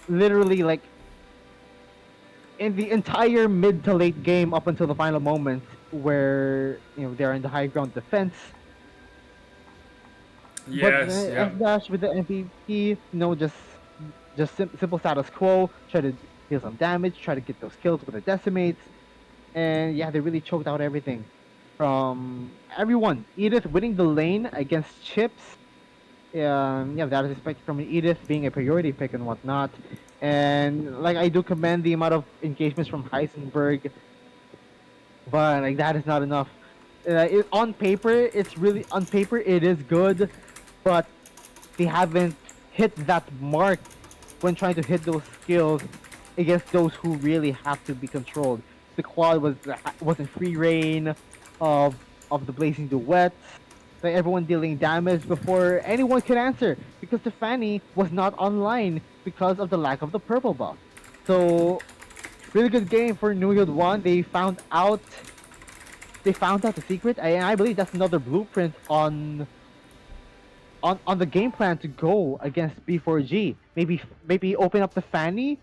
[SPEAKER 2] literally like in the entire mid to late game up until the final moment where they're in the high ground defense. But
[SPEAKER 1] Yes, yeah.
[SPEAKER 2] F Dash with the MVP, simple status quo, try to deal some damage, try to get those kills with the decimates, and yeah, they really choked out everything from everyone. Edith winning the lane against Chips. Yeah, that is expected from an Edith being a priority pick and whatnot. And like I do commend the amount of engagements from Heisenberg, but like that is not enough. On paper, it is good, but they haven't hit that mark when trying to hit those skills against those who really have to be controlled. The quad was in free reign of the blazing duets. Like everyone dealing damage before anyone could answer because the Fanny was not online because of the lack of the purple buff. So really good game for Nuguild 1. They found out the secret, and I believe that's another blueprint on the game plan to go against B4G. Maybe open up the Fanny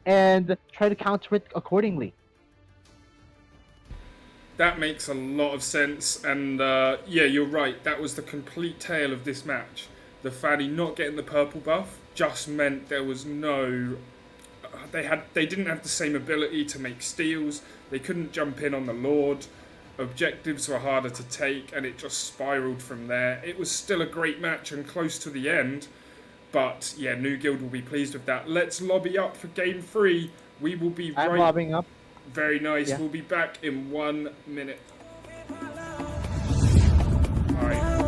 [SPEAKER 2] and try to counter it accordingly.
[SPEAKER 1] That makes a lot of sense, and yeah, you're right. That was the complete tale of this match. The Fanny not getting the purple buff just meant there was no. They didn't have the same ability to make steals. They couldn't jump in on the Lord. Objectives were harder to take, and it just spiraled from there. It was still a great match and close to the end, but yeah, Nuguild will be pleased with that. Let's lobby up for Game 3. We will be
[SPEAKER 2] I'm lobbing up.
[SPEAKER 1] Very nice.
[SPEAKER 2] Yeah.
[SPEAKER 1] We'll be back in 1 minute. Alright.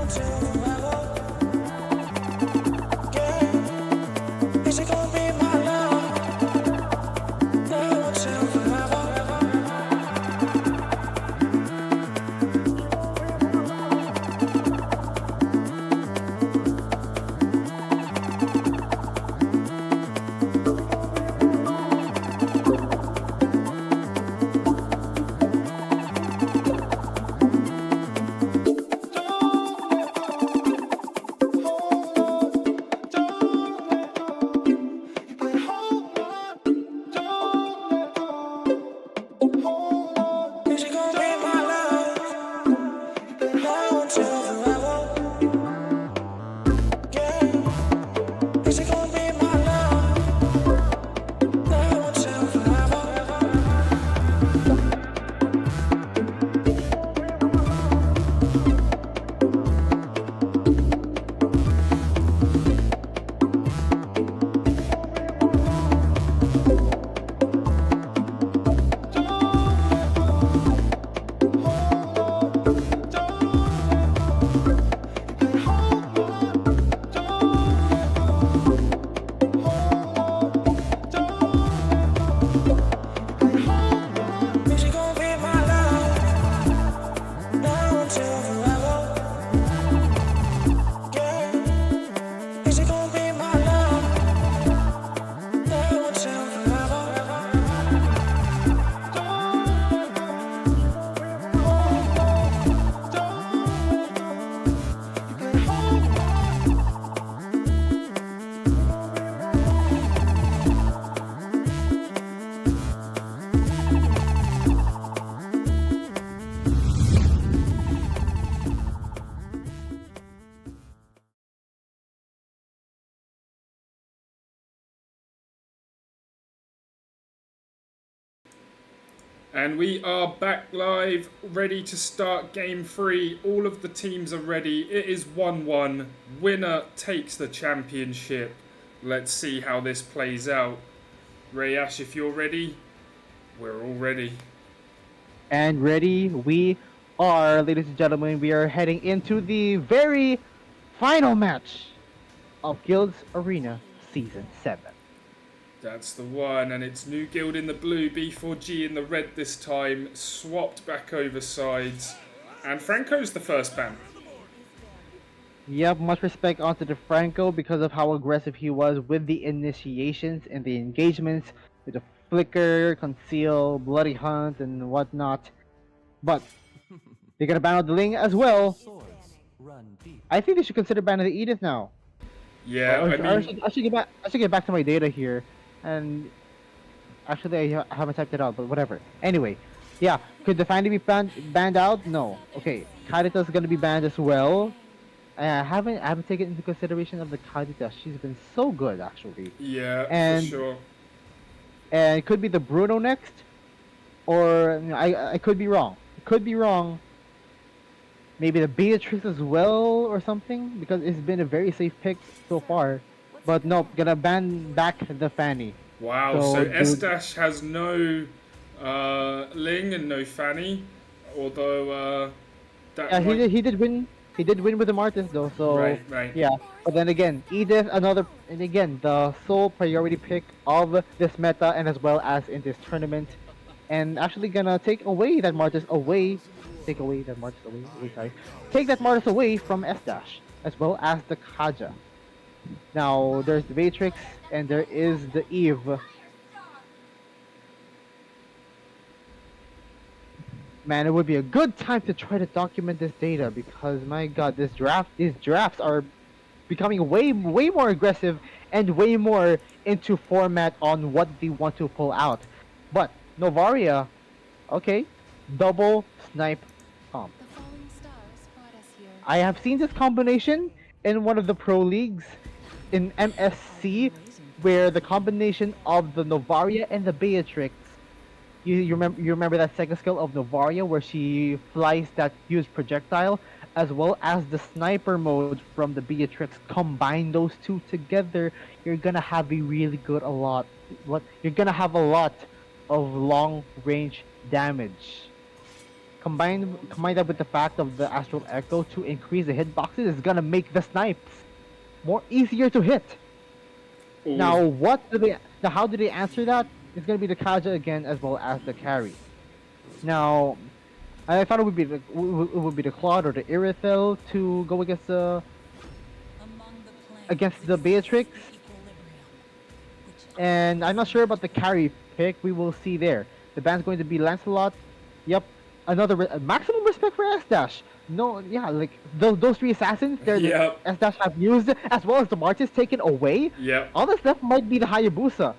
[SPEAKER 1] And we are back live, ready to start Game 3. All of the teams are ready. It is 1-1. Winner takes the championship. Let's see how this plays out. Rayash, if you're ready, we're all ready.
[SPEAKER 2] And ready we are, ladies and gentlemen. We are heading into the very final match of GuildsArena Season 7.
[SPEAKER 1] That's the one, and it's Nuguild in the blue, B4G in the red this time, swapped back over sides, and Franco's the first ban.
[SPEAKER 2] Yep, much respect onto the Franco because of how aggressive he was with the initiations and the engagements, with the flicker, conceal, bloody hunt, and whatnot. But they're gonna ban out the Ling as well. I think they should consider banning the Edith now.
[SPEAKER 1] Yeah, I mean,
[SPEAKER 2] I should get back. I should get back to my data here, and actually I haven't typed it out, but whatever. Anyway, yeah, could the Fanny be banned out? No. Okay, Kadita's gonna be banned as well. I haven't taken into consideration of the Kadita. She's been so good actually,
[SPEAKER 1] yeah, for
[SPEAKER 2] and
[SPEAKER 1] sure.
[SPEAKER 2] it could be the Bruno next, or you know, I could be wrong. Could be wrong. Maybe the Beatrix as well or something because it's been a very safe pick so far. But nope, gonna ban back the Fanny.
[SPEAKER 1] Wow, so S- has no Ling and no Fanny, although that
[SPEAKER 2] Yeah,
[SPEAKER 1] might...
[SPEAKER 2] he did win. He did win with the Martis though. So
[SPEAKER 1] Right.
[SPEAKER 2] yeah. But then again, Edith another, and again the sole priority pick of this meta and as well as in this tournament, and actually gonna take away that Martis away. Take away that Martis away. Wait, sorry. Take that Martis away from S dash as well as the Kaja. Now there's the Matrix and there is the Eve. Man, it would be a good time to try to document this data because my god, these drafts are becoming way more aggressive and way more into format on what they want to pull out. But Novaria, okay, double snipe comp. I have seen this combination in one of the pro leagues in MSC where the combination of the Novaria and the Beatrix, you remember that second skill of Novaria where she flies that huge projectile, as well as the sniper mode from the Beatrix. Combine those two together, you're gonna have a really good you're gonna have a lot of long range damage. Combine that with the fact of the Astral Echo to increase the hitboxes is gonna make the snipes more easier to hit.
[SPEAKER 1] Ooh.
[SPEAKER 2] Now how do they answer that? It's gonna be the Kaja again as well as the carry. Now, I thought it would be the Claude or the Irithel to go against the Beatrix, and I'm not sure about the carry pick. We will see there. The band's going to be Lancelot. Yep, another maximum respect for S Dash. No, yeah, like those three assassins that S Dash have used, as well as the Martis taken away.
[SPEAKER 1] Yep.
[SPEAKER 2] All this left might be the Hayabusa.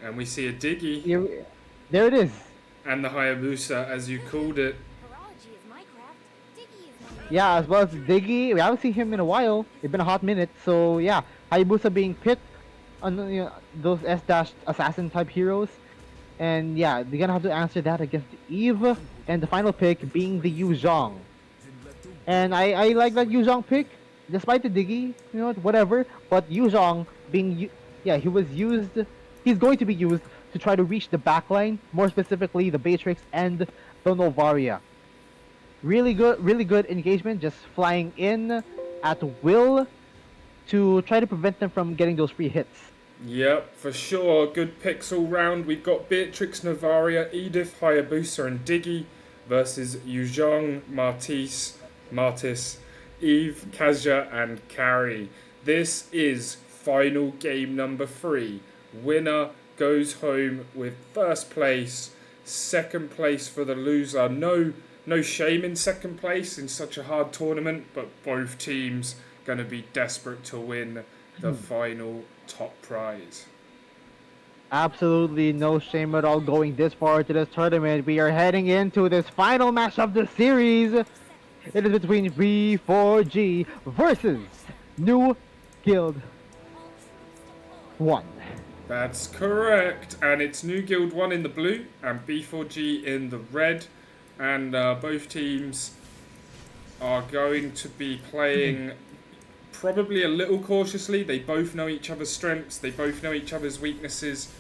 [SPEAKER 1] And we see a Diggy.
[SPEAKER 2] There it is.
[SPEAKER 1] And the Hayabusa, as you called it.
[SPEAKER 2] Yeah, as well as Diggy. We haven't seen him in a while. It's been a hot minute. So yeah, Hayabusa being picked on those S- assassin type heroes. And yeah, they're gonna have to answer that against Eve. And the final pick being the Yu Zhong. And I like that Yu Zhong pick. Despite the Diggy, you know, whatever. But Yu Zhong being... Yeah, he's going to be used to try to reach the backline, more specifically the Beatrix and the Novaria. Really good engagement, just flying in at will to try to prevent them from getting those free hits.
[SPEAKER 1] Yep, for sure. Good picks all round. We've got Beatrix, Novaria, Edith, Hayabusa and Diggy versus Yuzhong, Martis, Eve, Kaja and Carrie. This is final game number 3. Winner goes home with first place, second place for the loser. No shame in second place in such a hard tournament, but both teams going to be desperate to win the final top prize.
[SPEAKER 2] Absolutely no shame at all going this far to this tournament. We are heading into this final match of the series. It is between B4G versus Nuguild 1.
[SPEAKER 1] That's correct, and it's Nuguild 1 in the blue and B4G in the red, and both teams are going to be playing probably a little cautiously. They both know each other's strengths, they both know each other's weaknesses.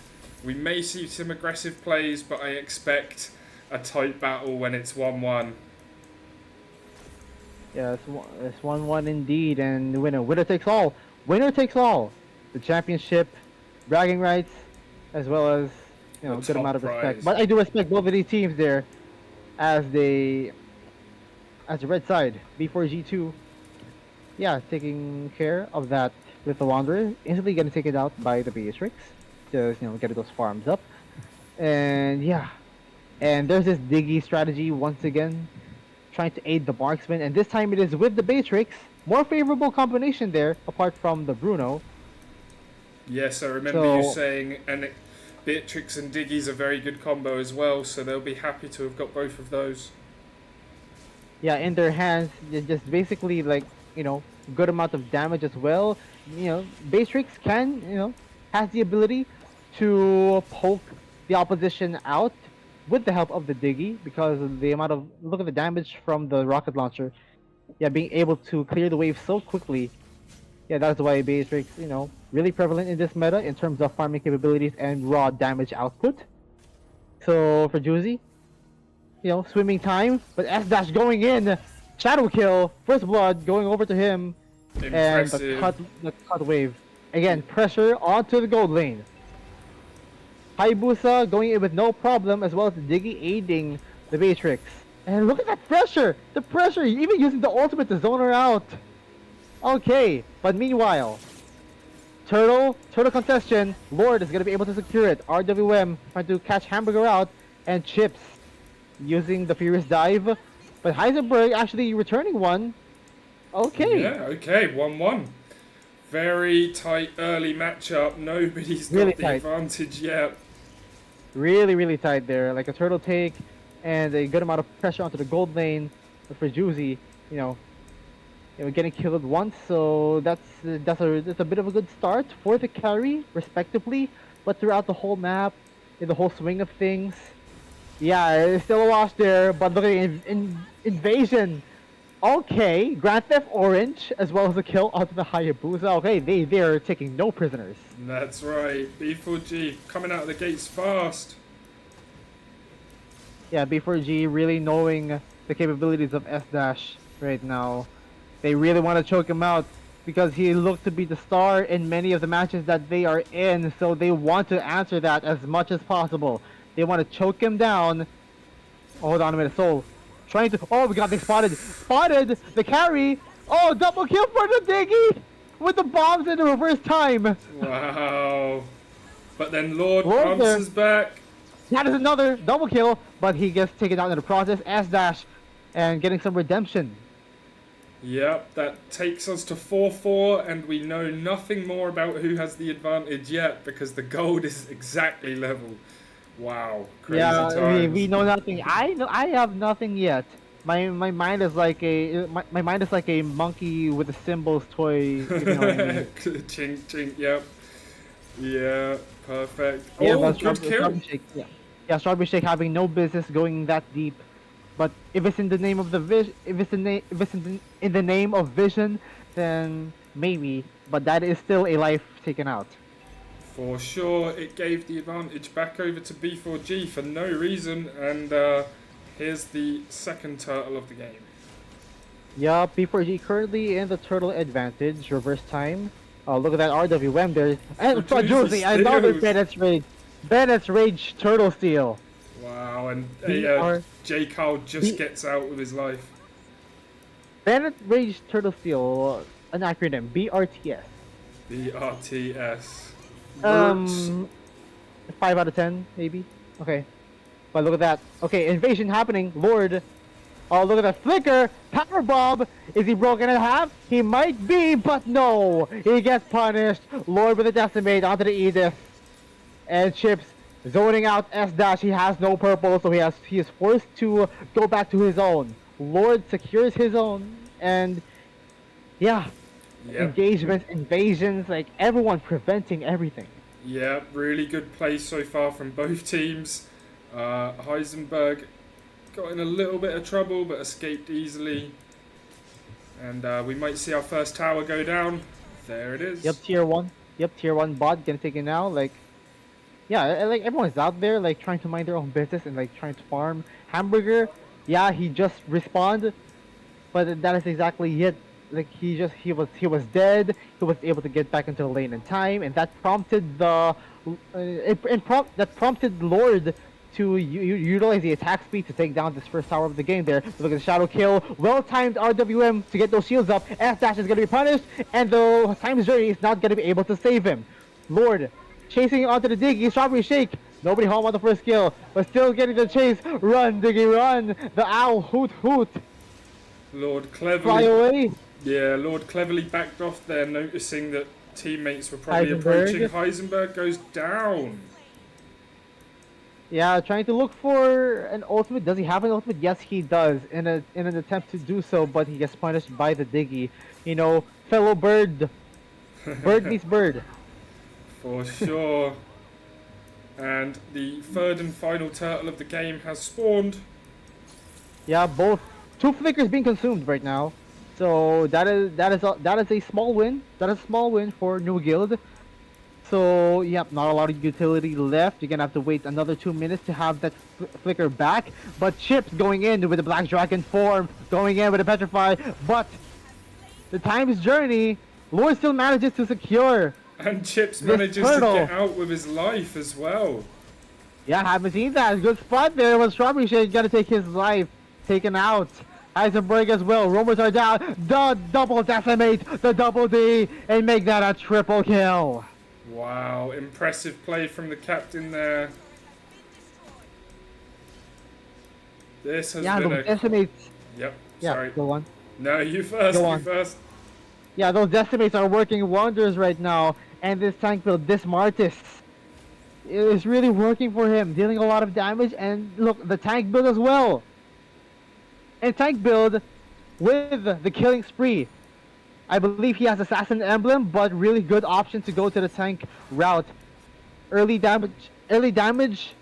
[SPEAKER 1] We may see some aggressive plays, but I expect a tight battle when it's 1-1.
[SPEAKER 2] Yeah, it's 1-1 indeed, and the winner takes all. Winner takes all. The championship, bragging rights, as well as a good amount of respect. But I do respect both of these teams there, as the red side, B4G2, yeah, taking care of that with the Wanderer, instantly getting taken out by the Beatrix, just get those farms up, and yeah, and there's this Diggy strategy once again. trying to aid the marksman, and this time it is with the Beatrix. More favorable combination there, apart from the Bruno.
[SPEAKER 1] Yes, I remember you
[SPEAKER 2] So
[SPEAKER 1] saying, and Beatrix and Diggy's a very good combo as well, so they'll be happy to have got both of those.
[SPEAKER 2] yeah, in their hands, they just basically like good amount of damage as well. Beatrix can has the ability to poke the opposition out with the help of the Diggy because of the amount of look at the damage from the rocket launcher. Yeah, being able to clear the wave so quickly. Yeah, that's why Beatrix, really prevalent in this meta in terms of farming capabilities and raw damage output. So for Juicy, swimming time, but S dash going in, shadow kill, first blood going over to him, and
[SPEAKER 1] Impressive.
[SPEAKER 2] the cut wave. Again, pressure onto the gold lane. Hayabusa going in with no problem, as well as Diggy aiding the Matrix. And look at that pressure! The pressure, even using the ultimate to zone her out. Okay, but meanwhile, Turtle contestation, Lord is gonna be able to secure it. RWM trying to catch Hamburger out, and Chips using the Furious Dive. But Heisenberg actually returning one. Okay.
[SPEAKER 1] Yeah, okay, 1-1. Very tight early matchup. Nobody's got
[SPEAKER 2] Really
[SPEAKER 1] the
[SPEAKER 2] tight.
[SPEAKER 1] advantage yet.
[SPEAKER 2] Really, really tight there. Like a turtle take and a good amount of pressure onto the gold lane for Juicy. Getting killed once, so that's a bit of a good start for the carry, respectively. But throughout the whole map, in the whole swing of things, yeah, it's still a wash there. But look at the invasion. Okay, Grand Theft Orange, as well as a kill onto the Hayabusa. Okay, they're taking no prisoners.
[SPEAKER 1] That's right. B4G coming out of the gates fast.
[SPEAKER 2] Yeah, B4G really knowing the capabilities of S Dash right now. They really want to choke him out because he looked to be the star in many of the matches that they are in, so they want to answer that as much as possible. They want to choke him down. Oh, hold on a minute, Soul. Trying to. Oh, we got the spotted. Spotted the carry. Oh, double kill for the Diggy with the bombs in the reverse time.
[SPEAKER 1] Wow. But then Lord
[SPEAKER 2] Lord
[SPEAKER 1] answers back.
[SPEAKER 2] That is another double kill, but he gets taken out in the process. S dash and getting some redemption.
[SPEAKER 1] Yep, that takes us to 4-4, and we know nothing more about who has the advantage yet because the gold is exactly level. Wow, crazy times.
[SPEAKER 2] We know nothing. I have nothing yet. My mind is like my mind is like a monkey with a symbols toy. If you know what I mean.
[SPEAKER 1] Chink chink. Yep. Yeah. Perfect.
[SPEAKER 2] Yeah,
[SPEAKER 1] Oh,
[SPEAKER 2] but
[SPEAKER 1] good kill.
[SPEAKER 2] Strawberry Shake, yeah, Strawberry Shake having no business going that deep. But if it's in the name of the if it's in the name of vision, then maybe. But that is still a life taken out.
[SPEAKER 1] For sure, it gave the advantage back over to B4G for no reason, and here's the second turtle of the game.
[SPEAKER 2] Yeah, B4G currently in the turtle advantage, reverse time. Oh, look at that RWM there. And for Juicy, another
[SPEAKER 1] steals.
[SPEAKER 2] Bennett's Rage turtle steal.
[SPEAKER 1] Wow, and J. Carl just gets out with his life.
[SPEAKER 2] Bennett Rage turtle steal, an acronym, BRTS.
[SPEAKER 1] BRTS.
[SPEAKER 2] 5 out of 10, maybe. Okay. But look at that. Okay, invasion happening. Lord. Oh, look at that flicker. Power bomb. Is he broken in half? He might be, but no. He gets punished. Lord with a decimate onto the Edith. And Chips zoning out S dash. He has no purple, so he is forced to go back to his own. Lord secures his own, and yeah. Yep. Engagements, invasions, like everyone preventing everything.
[SPEAKER 1] Yeah, really good play so far from both teams. Heisenberg got in a little bit of trouble but escaped easily. And we might see our first tower go down. There it is.
[SPEAKER 2] Yep, tier 1. Yep, tier 1 bot gonna take it now. Like, yeah, like everyone's out there like trying to mind their own business and like trying to farm. Hamburger, yeah, he just respawned, but that is exactly it. Like he was dead. He was able to get back into the lane in time, and that prompted the prompted Lord to utilize the attack speed to take down this first tower of the game. There, look at the shadow kill, well timed RWM to get those shields up. S dash is gonna be punished, and the time's journey is not gonna be able to save him. Lord chasing onto the Diggy, Strawberry Shake. Nobody home on the first kill, but still getting the chase. Run, Diggy, run! The owl, hoot, hoot.
[SPEAKER 1] Lord
[SPEAKER 2] Fly
[SPEAKER 1] cleverly,
[SPEAKER 2] away,
[SPEAKER 1] yeah, Lord cleverly backed off there, noticing that teammates were probably approaching.
[SPEAKER 2] Heisenberg.
[SPEAKER 1] Heisenberg goes down.
[SPEAKER 2] Yeah, trying to look for an ultimate. Does he have an ultimate? Yes, he does. In an attempt to do so, but he gets punished by the Diggy. You know, fellow bird. Bird meets bird.
[SPEAKER 1] For sure. And the third and final turtle of the game has spawned.
[SPEAKER 2] Yeah, both two flickers being consumed right now. So that is a small win. That is a small win for Nuguild. So yep, not a lot of utility left. You're gonna have to wait another 2 minutes to have that flicker back. But Chips going in with the Black Dragon form, going in with a Petrify. But the time's journey, Lord still manages to secure
[SPEAKER 1] And Chips
[SPEAKER 2] this
[SPEAKER 1] manages
[SPEAKER 2] turtle.
[SPEAKER 1] to get out with his life as well.
[SPEAKER 2] Yeah, haven't seen that. Good spot there. When Strawberry Shade got to take his life taken out. Heisenberg as well. Romers are down. The double decimate, the double D, and make that a triple kill.
[SPEAKER 1] Wow, impressive play from the captain there. This has
[SPEAKER 2] Yeah,
[SPEAKER 1] been
[SPEAKER 2] those
[SPEAKER 1] a...
[SPEAKER 2] decimates.
[SPEAKER 1] Yep,
[SPEAKER 2] Yeah,
[SPEAKER 1] sorry.
[SPEAKER 2] go on.
[SPEAKER 1] No, you first,
[SPEAKER 2] Go
[SPEAKER 1] you
[SPEAKER 2] on.
[SPEAKER 1] first.
[SPEAKER 2] Yeah, those decimates are working wonders right now. And this tank build, this Martis, is really working for him, dealing a lot of damage. And look, the tank build as well. And tank build with the killing spree. I believe he has Assassin Emblem, but really good option to go to the tank route. Early damage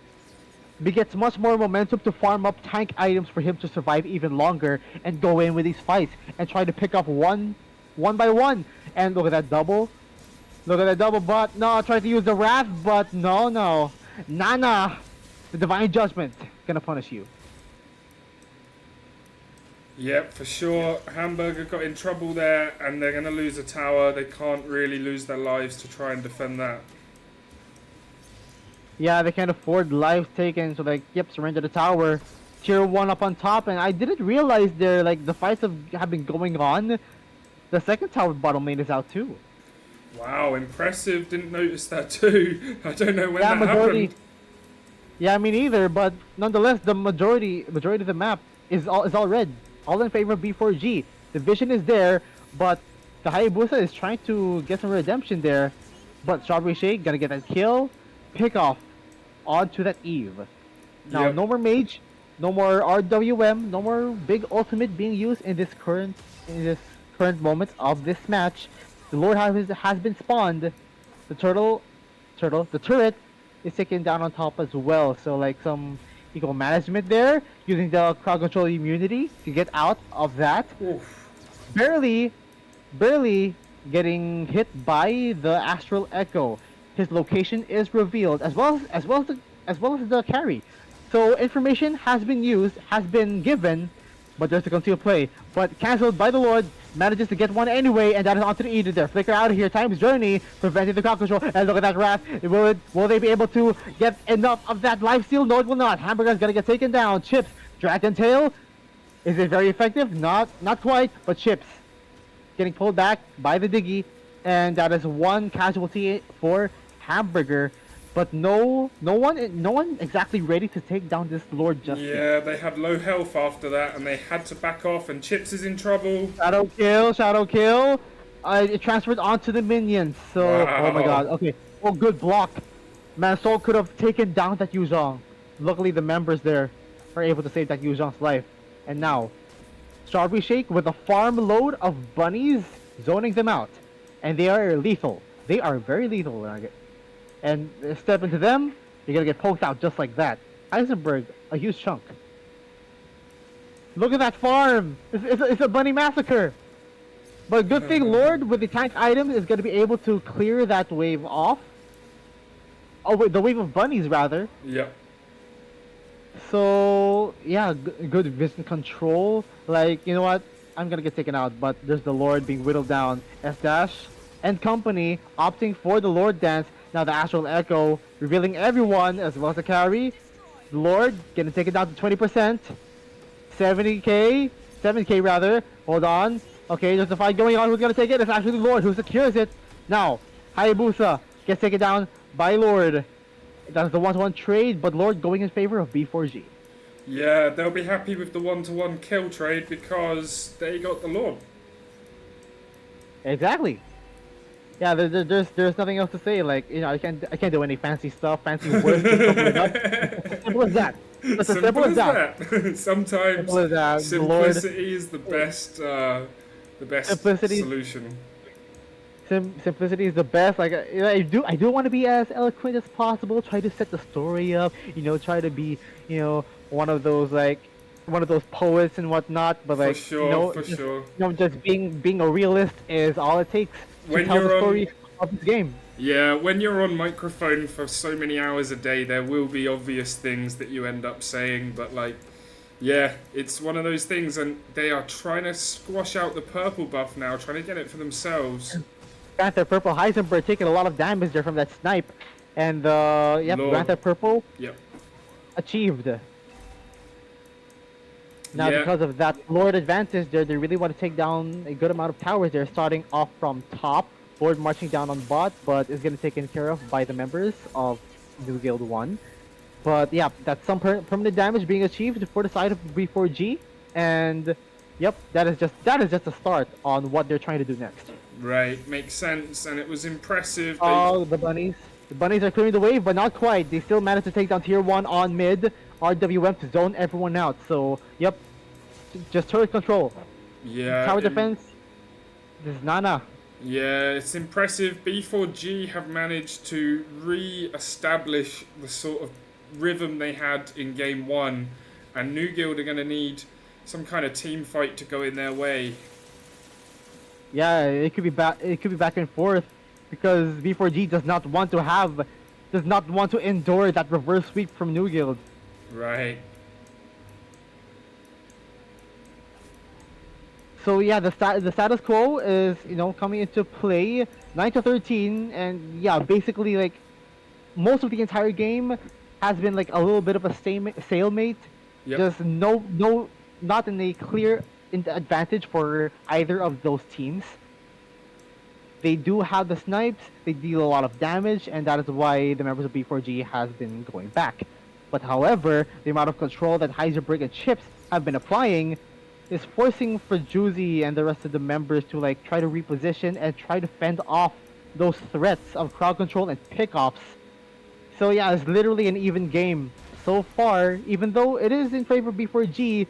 [SPEAKER 2] begets much more momentum to farm up tank items for him to survive even longer and go in with these fights and try to pick up one by one. And look at that double. Look at that double, but no, try to use the Wrath, but no. Nana, the Divine Judgment, gonna punish you.
[SPEAKER 1] Yep, for sure. Hamburger got in trouble there, and they're going to lose a tower. They can't really lose their lives to try and defend that.
[SPEAKER 2] Yeah, they can't afford lives taken, so like, yep, surrender the tower. Tier 1 up on top, and I didn't realize there, like, the fights have been going on. The second tower bottom lane is out too.
[SPEAKER 1] Wow, impressive. Didn't notice that too. I don't know when
[SPEAKER 2] Yeah,
[SPEAKER 1] that happened.
[SPEAKER 2] Yeah, me neither, but nonetheless, the majority of the map is all red. All in favor of B4G. The vision is there, but the Hayabusa is trying to get some redemption there. But Strawberry Shake gonna get that kill, pick off onto that Eve. Now,
[SPEAKER 1] Yep.
[SPEAKER 2] no more mage, no more RWM, no more big ultimate being used in this current moment of this match. The Lord has been spawned. The turret is taken down on top as well. So like some equal management there, using the crowd control immunity to get out of that.
[SPEAKER 1] Oof.
[SPEAKER 2] Barely getting hit by the Astral Echo. His location is revealed as well as the carry. So information has been given, but there's a concealed play. But cancelled by the Lord, manages to get one anyway, and that is onto the Eden there. Flicker out of here, Time's Journey, preventing the crowd control, and look at that Wrath. Will they be able to get enough of that lifesteal? No, it will not. Hamburger's gonna get taken down. Chips, Dragon Tail, is it very effective? Not quite, but Chips getting pulled back by the Diggy, and that is one casualty for Hamburger. But no one exactly ready to take down this Lord just yet.
[SPEAKER 1] Yeah, they had low health after that, and they had to back off, and Chips is in trouble.
[SPEAKER 2] Shadow kill. It transferred onto the minions. So, oh my
[SPEAKER 1] Wow.
[SPEAKER 2] god. Okay. Oh, good block. Man, Soul could have taken down that Yuzhong. Luckily, the members there are able to save that Yuzhong's life. And now, Strawberry Shake with a farm load of bunnies zoning them out. And they are lethal. They are very lethal. And step into them, you're gonna get poked out just like that. Eisenberg, a huge chunk. Look at that farm! It's a bunny massacre! But good thing Lord with the tank item is gonna be able to clear that wave off. Oh wait, the wave of bunnies rather.
[SPEAKER 1] Yep.
[SPEAKER 2] So yeah, good vision control. Like, you know what? I'm gonna get taken out, but there's the Lord being whittled down. S-Dash and company opting for the Lord dance. Now the Astral Echo revealing everyone as well as the carry. The Lord getting taken down to 20%. 7k rather. Hold on. Okay, there's a fight going on. Who's gonna take it? It's actually Lord who secures it. Now, Hayabusa gets taken down by Lord. That is the 1-to-1 trade, but Lord going in favor of B4G.
[SPEAKER 1] Yeah, they'll be happy with the one-to-one kill trade because they got the Lord.
[SPEAKER 2] Exactly. Yeah, there's nothing else to say. Like, I can't do any fancy stuff, fancy words to sum it up. It's as simple as that. It's as simple
[SPEAKER 1] Simple
[SPEAKER 2] as
[SPEAKER 1] as
[SPEAKER 2] that.
[SPEAKER 1] that.
[SPEAKER 2] Simple
[SPEAKER 1] Sometimes
[SPEAKER 2] as that. The Lord,
[SPEAKER 1] simplicity is the best
[SPEAKER 2] simplicity,
[SPEAKER 1] solution.
[SPEAKER 2] simplicity is the best. Like, I do want to be as eloquent as possible. Try to set the story up. Try to be, one of those poets and whatnot. But
[SPEAKER 1] For
[SPEAKER 2] like,
[SPEAKER 1] sure, for
[SPEAKER 2] just
[SPEAKER 1] sure.
[SPEAKER 2] just being a realist is all it takes to
[SPEAKER 1] When
[SPEAKER 2] tell the
[SPEAKER 1] you're on,
[SPEAKER 2] story of this game.
[SPEAKER 1] yeah, when you're on microphone for so many hours a day, there will be obvious things that you end up saying, but like, yeah, it's one of those things, and they are trying to squash out the purple buff now, trying to get it for themselves.
[SPEAKER 2] Panther Purple Heisenberg taking a lot of damage there from that snipe. And yep,
[SPEAKER 1] Lord,
[SPEAKER 2] Panther Purple
[SPEAKER 1] yep,
[SPEAKER 2] achieved. Now
[SPEAKER 1] yeah,
[SPEAKER 2] because of that Lord advantage there, they really want to take down a good amount of towers. They're starting off from top. Lord marching down on bot, but is going to be taken care of by the members of New Guild 1. But yeah, that's some permanent damage being achieved for the side of B4G. And yep, that is just a start on what they're trying to do next.
[SPEAKER 1] right, makes sense, and it was impressive. They,
[SPEAKER 2] Oh, the bunnies. The bunnies are clearing the wave, but not quite. They still managed to take down tier 1 on mid. RWM to zone everyone out. So, yep, just turret control.
[SPEAKER 1] yeah,
[SPEAKER 2] Tower defense, this is Nana.
[SPEAKER 1] yeah, it's impressive. B4G have managed to re-establish the sort of rhythm they had in game one, and New Guild are going to need some kind of team fight to go in their way.
[SPEAKER 2] Yeah, it could be back and forth because B4G does not want to endure that reverse sweep from New Guild.
[SPEAKER 1] Right.
[SPEAKER 2] So yeah, the status quo is coming into play 9-13, and yeah, basically like most of the entire game has been like a little bit of a stalemate.
[SPEAKER 1] Yep.
[SPEAKER 2] Just not in a clear advantage for either of those teams. They do have the snipes, they deal a lot of damage, and that is why the members of B4G has been going back. But however, the amount of control that Heisenberg and Chips have been applying is forcing for Juicy and the rest of the members to like try to reposition and try to fend off those threats of crowd control and pickoffs. So yeah, it's literally an even game so far. Even though it is in favor of B4G,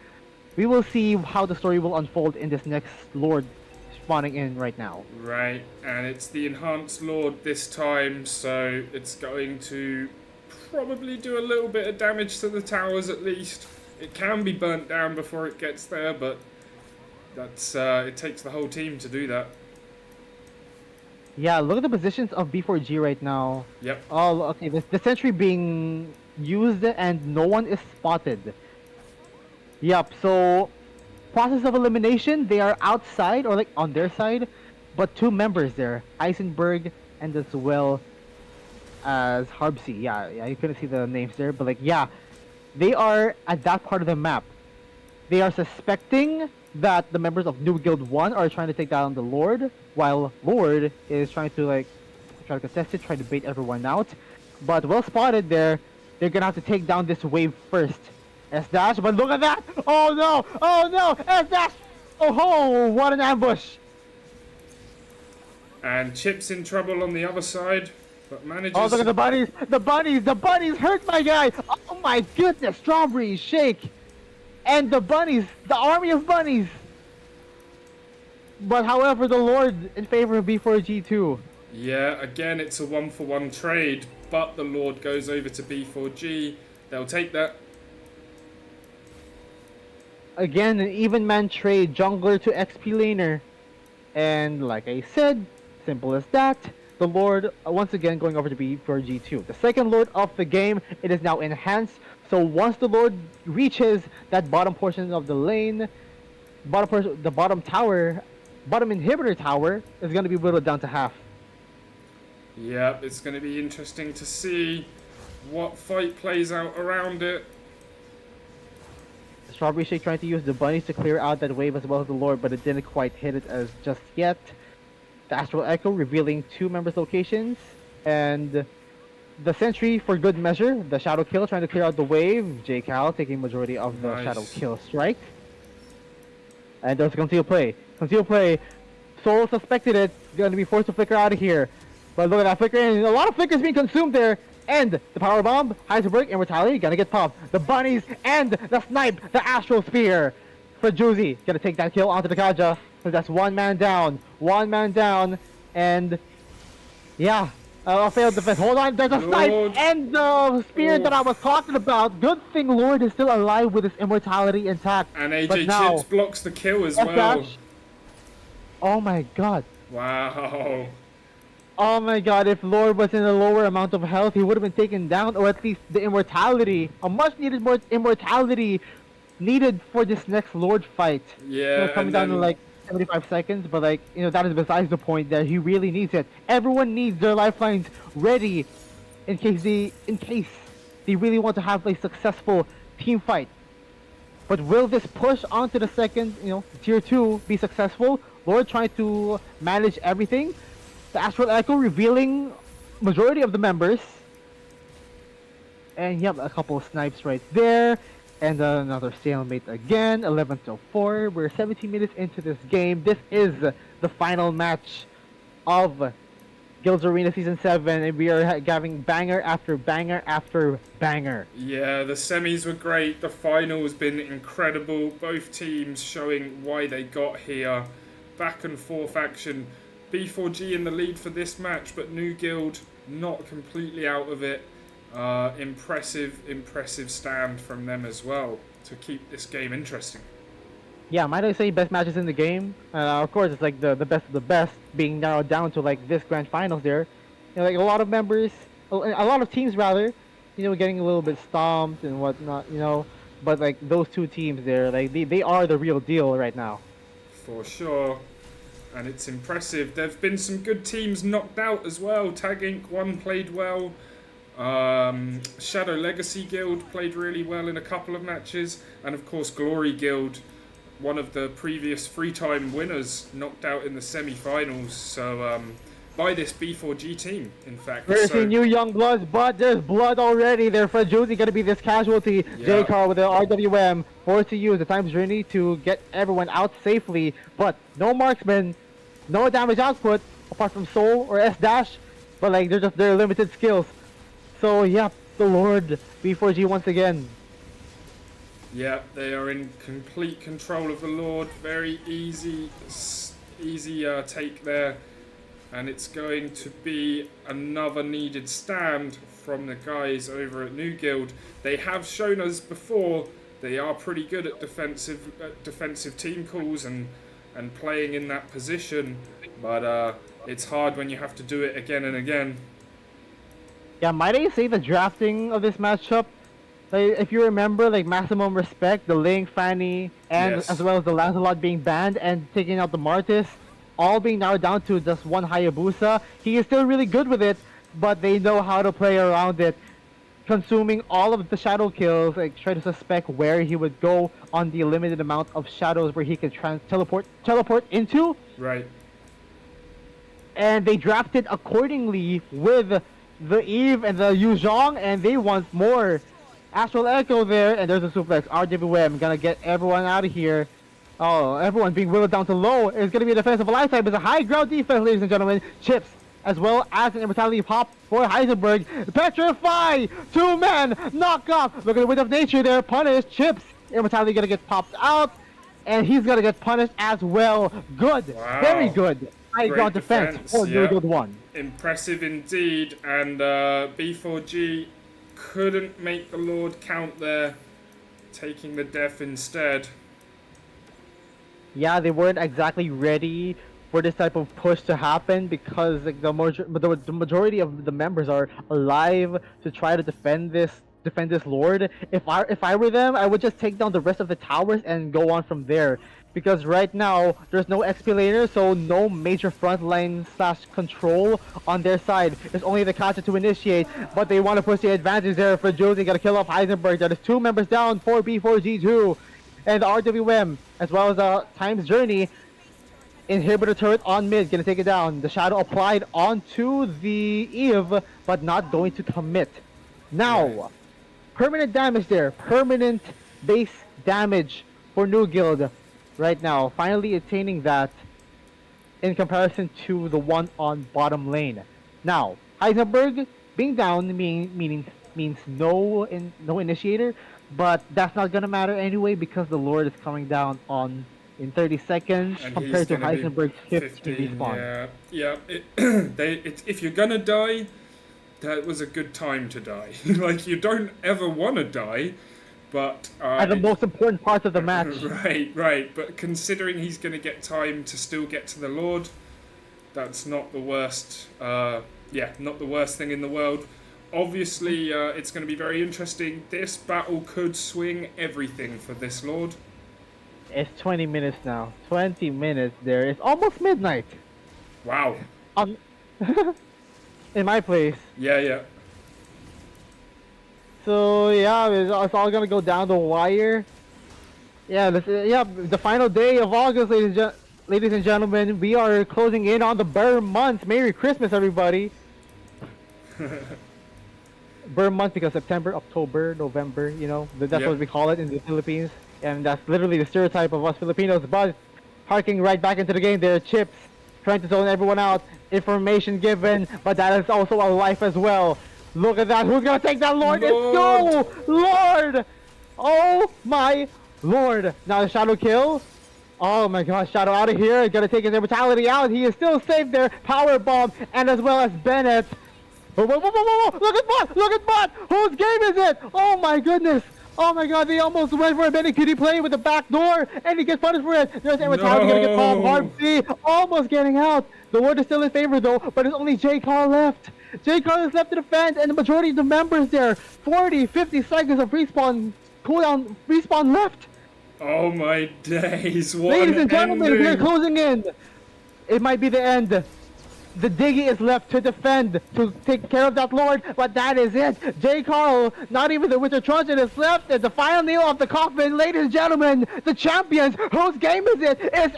[SPEAKER 2] we will see how the story will unfold in this next Lord spawning in right now.
[SPEAKER 1] Right, and it's the Enhanced Lord this time, so it's going to probably do a little bit of damage to the towers at least. It can be burnt down before it gets there, but that's it takes the whole team to do that.
[SPEAKER 2] Yeah, look at the positions of B4G right now.
[SPEAKER 1] Yep.
[SPEAKER 2] Oh, okay, the sentry being used and no one is spotted. Yep, so process of elimination, they are outside or like on their side, but two members there, Eisenberg and as well as Harbsy. Yeah, you couldn't see the names there, but like yeah, they are at that part of the map. They are suspecting that the members of New Guild 1 are trying to take down the Lord, while Lord is trying to contest it, try to bait everyone out. But well spotted there, they're gonna have to take down this wave first. S-Dash, but look at that! Oh no! Oh no! S-Dash! Oh, what an ambush!
[SPEAKER 1] And Chip's in trouble on the other side, but manages...
[SPEAKER 2] Oh, look at the bunnies! The bunnies! The bunnies hurt my guy! Oh my goodness! Strawberry shake! And the bunnies! The army of bunnies! But however, the Lord in favor of B4G2.
[SPEAKER 1] Yeah, again, it's a one-for-one trade, but the Lord goes over to B4G. They'll take that.
[SPEAKER 2] Again, an even man trade, jungler to XP laner. And like I said, simple as that. The Lord, once again, going over to B4G2. The second Lord of the game, it is now enhanced. So once the Lord reaches that bottom portion of the lane, the bottom inhibitor tower is going to be whittled down to half.
[SPEAKER 1] Yep, it's going to be interesting to see what fight plays out around it.
[SPEAKER 2] Strawberry Shake trying to use the bunnies to clear out that wave as well as the Lord, but it didn't quite hit it as just yet. The Astral Echo revealing two members' locations, and the sentry for good measure. The shadow kill trying to clear out the wave. J Cal taking majority of the shadow
[SPEAKER 1] Nice.
[SPEAKER 2] kill strike. And there's conceal play. Conceal play. Soul suspected it. Going to be forced to flicker out of here. But look at that flicker. And a lot of flickers being consumed there. And the power bomb. Heisenberg, Immortality. Gonna get popped. The bunnies and the snipe. The astral spear. For Juicy. Gonna take that kill onto the Kaja. So that's one man down. One man down. And yeah. Failed defense. Hold on. There's a snipe. And the spear that I was talking about. Good thing Lord is still alive with his immortality intact.
[SPEAKER 1] And AJ
[SPEAKER 2] But now,
[SPEAKER 1] Chips blocks the kill as
[SPEAKER 2] F
[SPEAKER 1] well.
[SPEAKER 2] dash. Oh my god.
[SPEAKER 1] Wow.
[SPEAKER 2] Oh my god, if Lord was in a lower amount of health, he would have been taken down, or at least the immortality, a much needed more immortality needed for this next Lord fight.
[SPEAKER 1] Yeah,
[SPEAKER 2] Coming
[SPEAKER 1] and
[SPEAKER 2] down
[SPEAKER 1] then,
[SPEAKER 2] to like 75 seconds, but like, that is besides the point that he really needs it. Everyone needs their lifelines ready in case they really want to have a successful team fight. But will this push onto the second, tier 2 be successful? Lord trying to manage everything. The Astral Echo revealing majority of the members. And yep, a couple of snipes right there. And another stalemate again, 11-4. We're 17 minutes into this game. This is the final match of GuildsArena Season 7. And we are having banger after banger after banger.
[SPEAKER 1] Yeah, the semis were great. The final has been incredible. Both teams showing why they got here. Back and forth action. B4G in the lead for this match, but Nuguild not completely out of it. Impressive stand from them as well to keep this game interesting.
[SPEAKER 2] Yeah, might I say best matches in the game? Of course, it's like the best of the best being narrowed down to like this grand finals there. Like a lot of members, a lot of teams rather, getting a little bit stomped and whatnot, But like those two teams there, like they are the real deal right now.
[SPEAKER 1] For sure. And it's impressive. There have been some good teams knocked out as well. Tag Inc. 1 played well. Shadow Legacy Guild played really well in a couple of matches. And of course Glory Guild, one of the previous free-time winners, knocked out in the semi-finals. So by this B4G team, in fact.
[SPEAKER 2] There's a new young bloods, but there's blood already there for Juicy. Gonna be this casualty.
[SPEAKER 1] Yeah.
[SPEAKER 2] J Carl with the RWM forced to use the time's journey to get everyone out safely, but no marksman, no damage output apart from Soul or S dash, but like they're just their limited skills. So yeah, the Lord B4G once again.
[SPEAKER 1] Yeah, they are in complete control of the Lord. Very easy take there. And it's going to be another needed stand from the guys over at Nuguild. They have shown us before they are pretty good at defensive team calls and playing in that position. But it's hard when you have to do it again and again.
[SPEAKER 2] Yeah, might I say the drafting of this matchup? Like, if you remember, like Maximum Respect, the Ling, Fanny, and
[SPEAKER 1] Yes.
[SPEAKER 2] as well as the Lancelot being banned and taking out the Martis, all being narrowed down to just one Hayabusa. He is still really good with it, but they know how to play around it, consuming all of the shadow kills, like try to suspect where he would go on the limited amount of shadows where he can teleport into.
[SPEAKER 1] Right.
[SPEAKER 2] And they drafted accordingly with the Eve and the Yu Zhong, and they want more. Astral Echo there, and there's a suplex. RWM gonna get everyone out of here. Oh, everyone being whittled down to low. It's gonna be a defense of a lifetime. It's a high ground defense, ladies and gentlemen. Chips, as well as an immortality pop for Heisenberg. Petrify! 2-man knock off. Look at the wind of nature there. Punish. Chips. Immortality gonna get popped out. And he's gonna get punished as well. Good.
[SPEAKER 1] Wow.
[SPEAKER 2] Very good. High
[SPEAKER 1] Great
[SPEAKER 2] ground defense for
[SPEAKER 1] yeah.
[SPEAKER 2] Nuguild 1.
[SPEAKER 1] Impressive indeed. And B4G couldn't make the Lord count there, taking the death instead.
[SPEAKER 2] Yeah, they weren't exactly ready for this type of push to happen because like, the majority of the members are alive to try to defend this Lord. If I were them, I would just take down the rest of the towers and go on from there. Because right now there's no XP laner, so no major frontline / control on their side. There's only the Kacha to initiate, but they want to push the advantage there for Josie. Got to kill off Heisenberg. That is 2 members down for B4G2. And the RWM, as well as the Time's Journey, Inhibitor turret on mid, gonna take it down. The shadow applied onto the Eve, but not going to commit.
[SPEAKER 1] Right.
[SPEAKER 2] Now, permanent damage there. Permanent base damage for Nuguild right now. Finally attaining that in comparison to the one on bottom lane. Now, Heisenberg being down means no initiator, but that's not gonna matter anyway because the Lord is coming down on in 30 seconds
[SPEAKER 1] And he's
[SPEAKER 2] compared to
[SPEAKER 1] going to be
[SPEAKER 2] Heisenberg's 15
[SPEAKER 1] 15,
[SPEAKER 2] respawn.
[SPEAKER 1] yeah. If you're going to die, that was a good time to die. Like, you don't ever want to die, but...
[SPEAKER 2] At the most important parts of the match.
[SPEAKER 1] Right. But considering he's going to get time to still get to the Lord, that's not the worst, not the worst thing in the world. Obviously, it's going to be very interesting. This battle could swing everything for this Lord.
[SPEAKER 2] It's 20 minutes now. 20 minutes there. It's almost midnight.
[SPEAKER 1] Wow.
[SPEAKER 2] In my place.
[SPEAKER 1] Yeah.
[SPEAKER 2] So yeah, it's all gonna go down the wire. Yeah, the final day of August, ladies and gentlemen. We are closing in on the Burr month. Merry Christmas, everybody. Burr month because September, October, November. You know, that's what we call it in the Philippines. And that's literally the stereotype of us Filipinos. But harking right back into the game, there are chips trying to zone everyone out, information given, but that is also a life as well. Look at that. Who's gonna take that, Lord? It's go! Lord! Oh my Lord. Now the Shadow kill. Oh my gosh, Shadow out of here. Gonna take his immortality out. He is still safe there. Power bomb, and as well as Bennett. Whoa. Look at Bot! Whose game is it? Oh my goodness! Oh my god, they almost went for a Bennett Cutie play with the back door, and he gets punished for it. There's immortality gonna get popped. Hard C, almost getting out. The word is still in favor though, but there's only J. Carl left. J. Carl is left to defend, and the majority of the members there. 40, 50 seconds of respawn, cooldown, respawn left.
[SPEAKER 1] Oh my days, what
[SPEAKER 2] Ladies and gentlemen,
[SPEAKER 1] ending.
[SPEAKER 2] we are closing in. It might be the end. The Diggy is left to defend, to take care of that Lord, but that is it. J. Carl, not even the Winter Trojan is left. It's the final nail of the coffin. Ladies and gentlemen, the champions, whose game is it? It's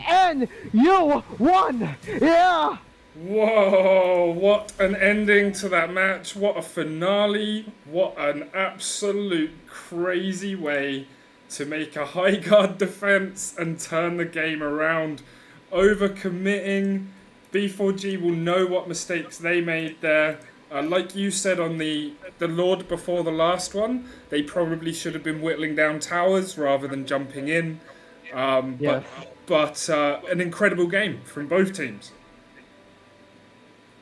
[SPEAKER 2] NU1. Yeah.
[SPEAKER 1] Whoa, what an ending to that match. What a finale. What an absolute crazy way to make a high guard defense and turn the game around. Overcommitting. B4G will know what mistakes they made there. Like you said on the Lord before the last one, they probably should have been whittling down towers rather than jumping in.
[SPEAKER 2] Yes.
[SPEAKER 1] But an incredible game from both teams.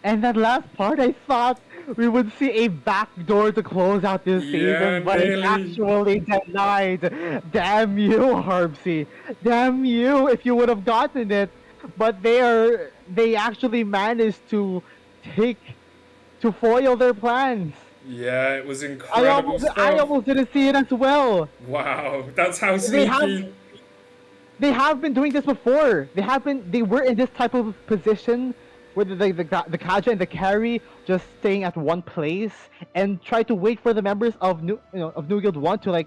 [SPEAKER 2] And that last part, I thought we would see a backdoor to close out this season, but it's actually denied. Damn you, Harbsy. Damn you if you would have gotten it. But they actually managed to foil their plans.
[SPEAKER 1] Yeah, it was incredible
[SPEAKER 2] I almost didn't see it as well.
[SPEAKER 1] Wow, that's how sneaky.
[SPEAKER 2] They have been doing this before. They were in this type of position where the Kaja and the carry just staying at one place and try to wait for the members of Nuguild 1 to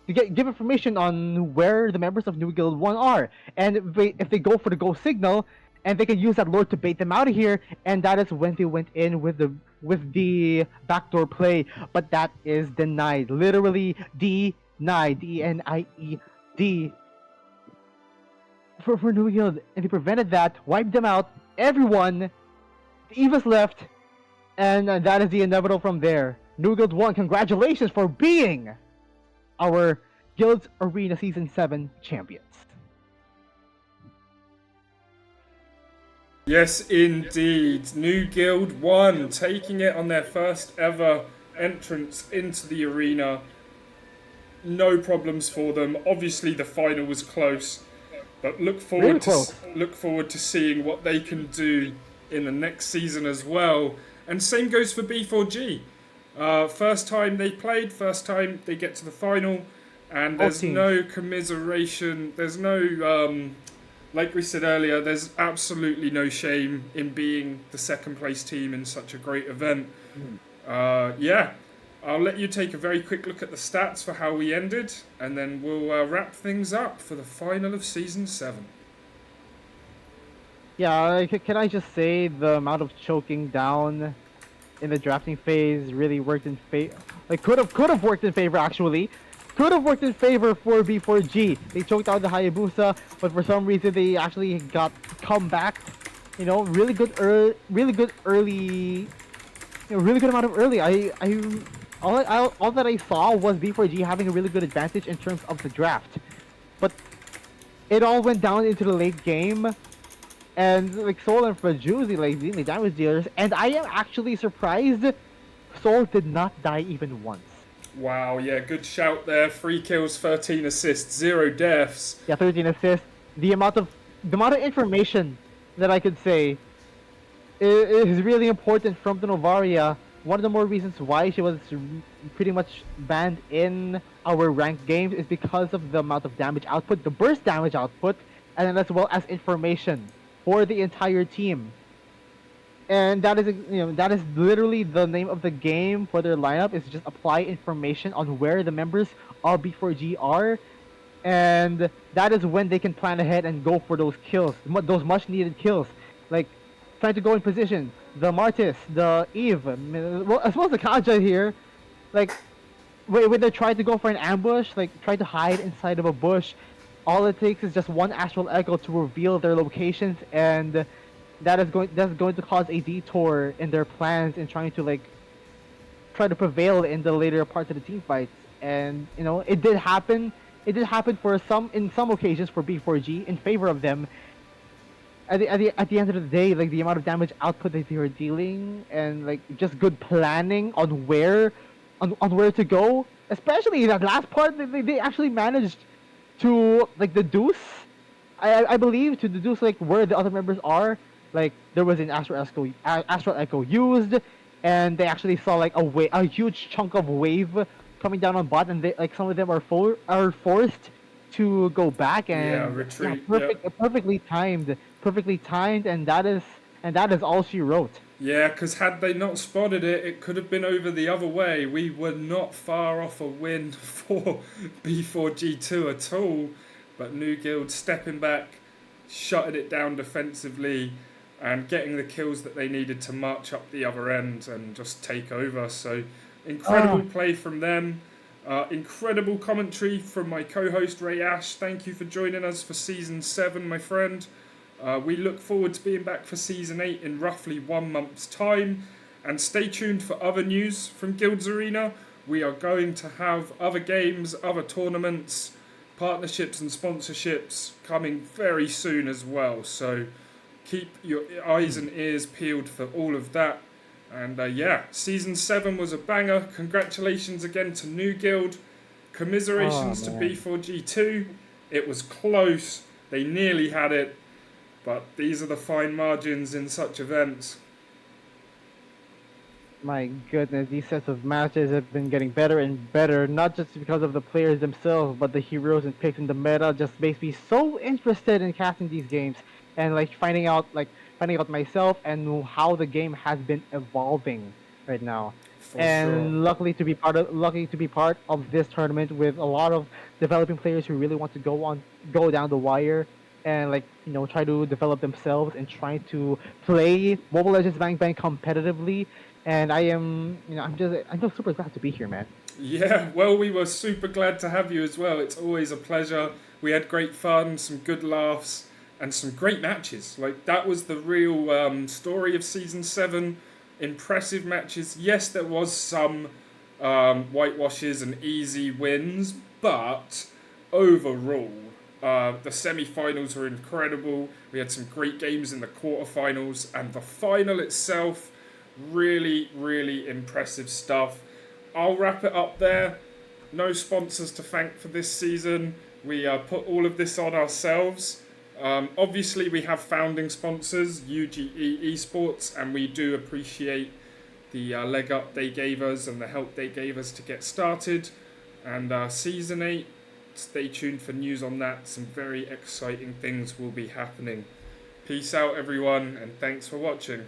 [SPEAKER 2] give information on where the members of Nuguild 1 are. And if they go for the go signal, and they can use that Lord to bait them out of here, and that is when they went in with the backdoor play. But that is denied. Literally denied. D-E-N-I-E-D. For Nuguild, and they prevented that, wiped them out, everyone, the Eva's left, and that is the inevitable from there. Nuguild 1, congratulations for being our GuildsArena Season 7 champions.
[SPEAKER 1] Yes, indeed. Nuguild 1 taking it on their first ever entrance into the arena. No problems for them. Obviously, the final was close. But look forward to seeing what they can do in the next season as well. And same goes for B4G. First time they played, first time they get to the final, and there's no commiseration. There's no, like we said earlier, there's absolutely no shame in being the second place team in such a great event. I'll let you take a very quick look at the stats for how we ended, and then we'll wrap things up for the final of Season 7.
[SPEAKER 2] Yeah, can I just say the amount of choking down in the drafting phase really worked in favor. Like could have worked in favor actually. Could have worked in favor for B4G. They choked out the Hayabusa, but for some reason they actually got come back. You know, really good early. Really good amount of early. All that I saw was B4G having a really good advantage in terms of the draft, but it all went down into the late game, and like Soul and Frajuzzi, like the damage dealers, and I am actually surprised Soul did not die even once.
[SPEAKER 1] Wow, yeah, good shout there. 3 kills, 13 assists, 0 deaths.
[SPEAKER 2] Yeah, 13 assists. The amount of information that I could say is really important from the Novaria. One of the more reasons why she was pretty much banned in our ranked games is because of the amount of damage output, the burst damage output, and then as well as information for the entire team. And that is literally the name of the game for their lineup, is just apply information on where the members of B4G are, and that is when they can plan ahead and go for those kills, those much needed kills, like trying to go in position. The Martis, the Eve, well, as well as the Kaja here, like when they try to go for an ambush, like try to hide inside of a bush, all it takes is just one astral echo to reveal their locations, and that's going to cause a detour in their plans in trying to like try to prevail in the later parts of the team fights. And you know, it did happen. It did happen for some occasions for B4G in favor of them. At the end of the day, like the amount of damage output that they were dealing, and like just good planning on where to go, especially that last part, they actually managed to like deduce. I believe to deduce like where the other members are. Like there was an astral echo used, and they actually saw like a huge chunk of wave coming down on bot, and they like some of them are forced to go back,
[SPEAKER 1] Yeah,
[SPEAKER 2] and yeah,
[SPEAKER 1] retreat. Yeah.
[SPEAKER 2] perfectly timed, and that is all she wrote.
[SPEAKER 1] Yeah, because had they not spotted it, it could have been over the other way. We were not far off a win for B4G2 at all. But Nuguild stepping back, shutting it down defensively, and getting the kills that they needed to march up the other end and just take over. So incredible play from them. Incredible commentary from my co-host Ray Ash. Thank you for joining us for Season 7, my friend. We look forward to being back for Season 8 in roughly 1 month's time. And stay tuned for other news from GuildsArena. We are going to have other games, other tournaments, partnerships and sponsorships coming very soon as well. So keep your eyes and ears peeled for all of that. And yeah, Season 7 was a banger. Congratulations again to Nuguild. Commiserations to B4G2. It was close. They nearly had it. But these are the fine margins in such events.
[SPEAKER 2] My goodness, these sets of matches have been getting better and better, not just because of the players themselves, but the heroes and picks in the meta just makes me so interested in casting these games, and like finding out myself and how the game has been evolving right now. Luckily to be part of this tournament with a lot of developing players who really want to go down the wire, and like you know, try to develop themselves and try to play Mobile Legends Bang Bang competitively. And I'm just super glad to be here, man.
[SPEAKER 1] Yeah, well, we were super glad to have you as well. It's always a pleasure. We had great fun, some good laughs, and some great matches. Like, that was the real story of Season 7. Impressive matches. Yes, there was some whitewashes and easy wins, but overall, the semi-finals were incredible. We had some great games in the quarterfinals, and the final itself, really, really impressive stuff. I'll wrap it up there. No sponsors to thank for this season. We put all of this on ourselves. Obviously, we have founding sponsors, UGE Esports, and we do appreciate the leg up they gave us and the help they gave us to get started. And Season 8, stay tuned for news on that. Some very exciting things will be happening. Peace out, everyone, and thanks for watching.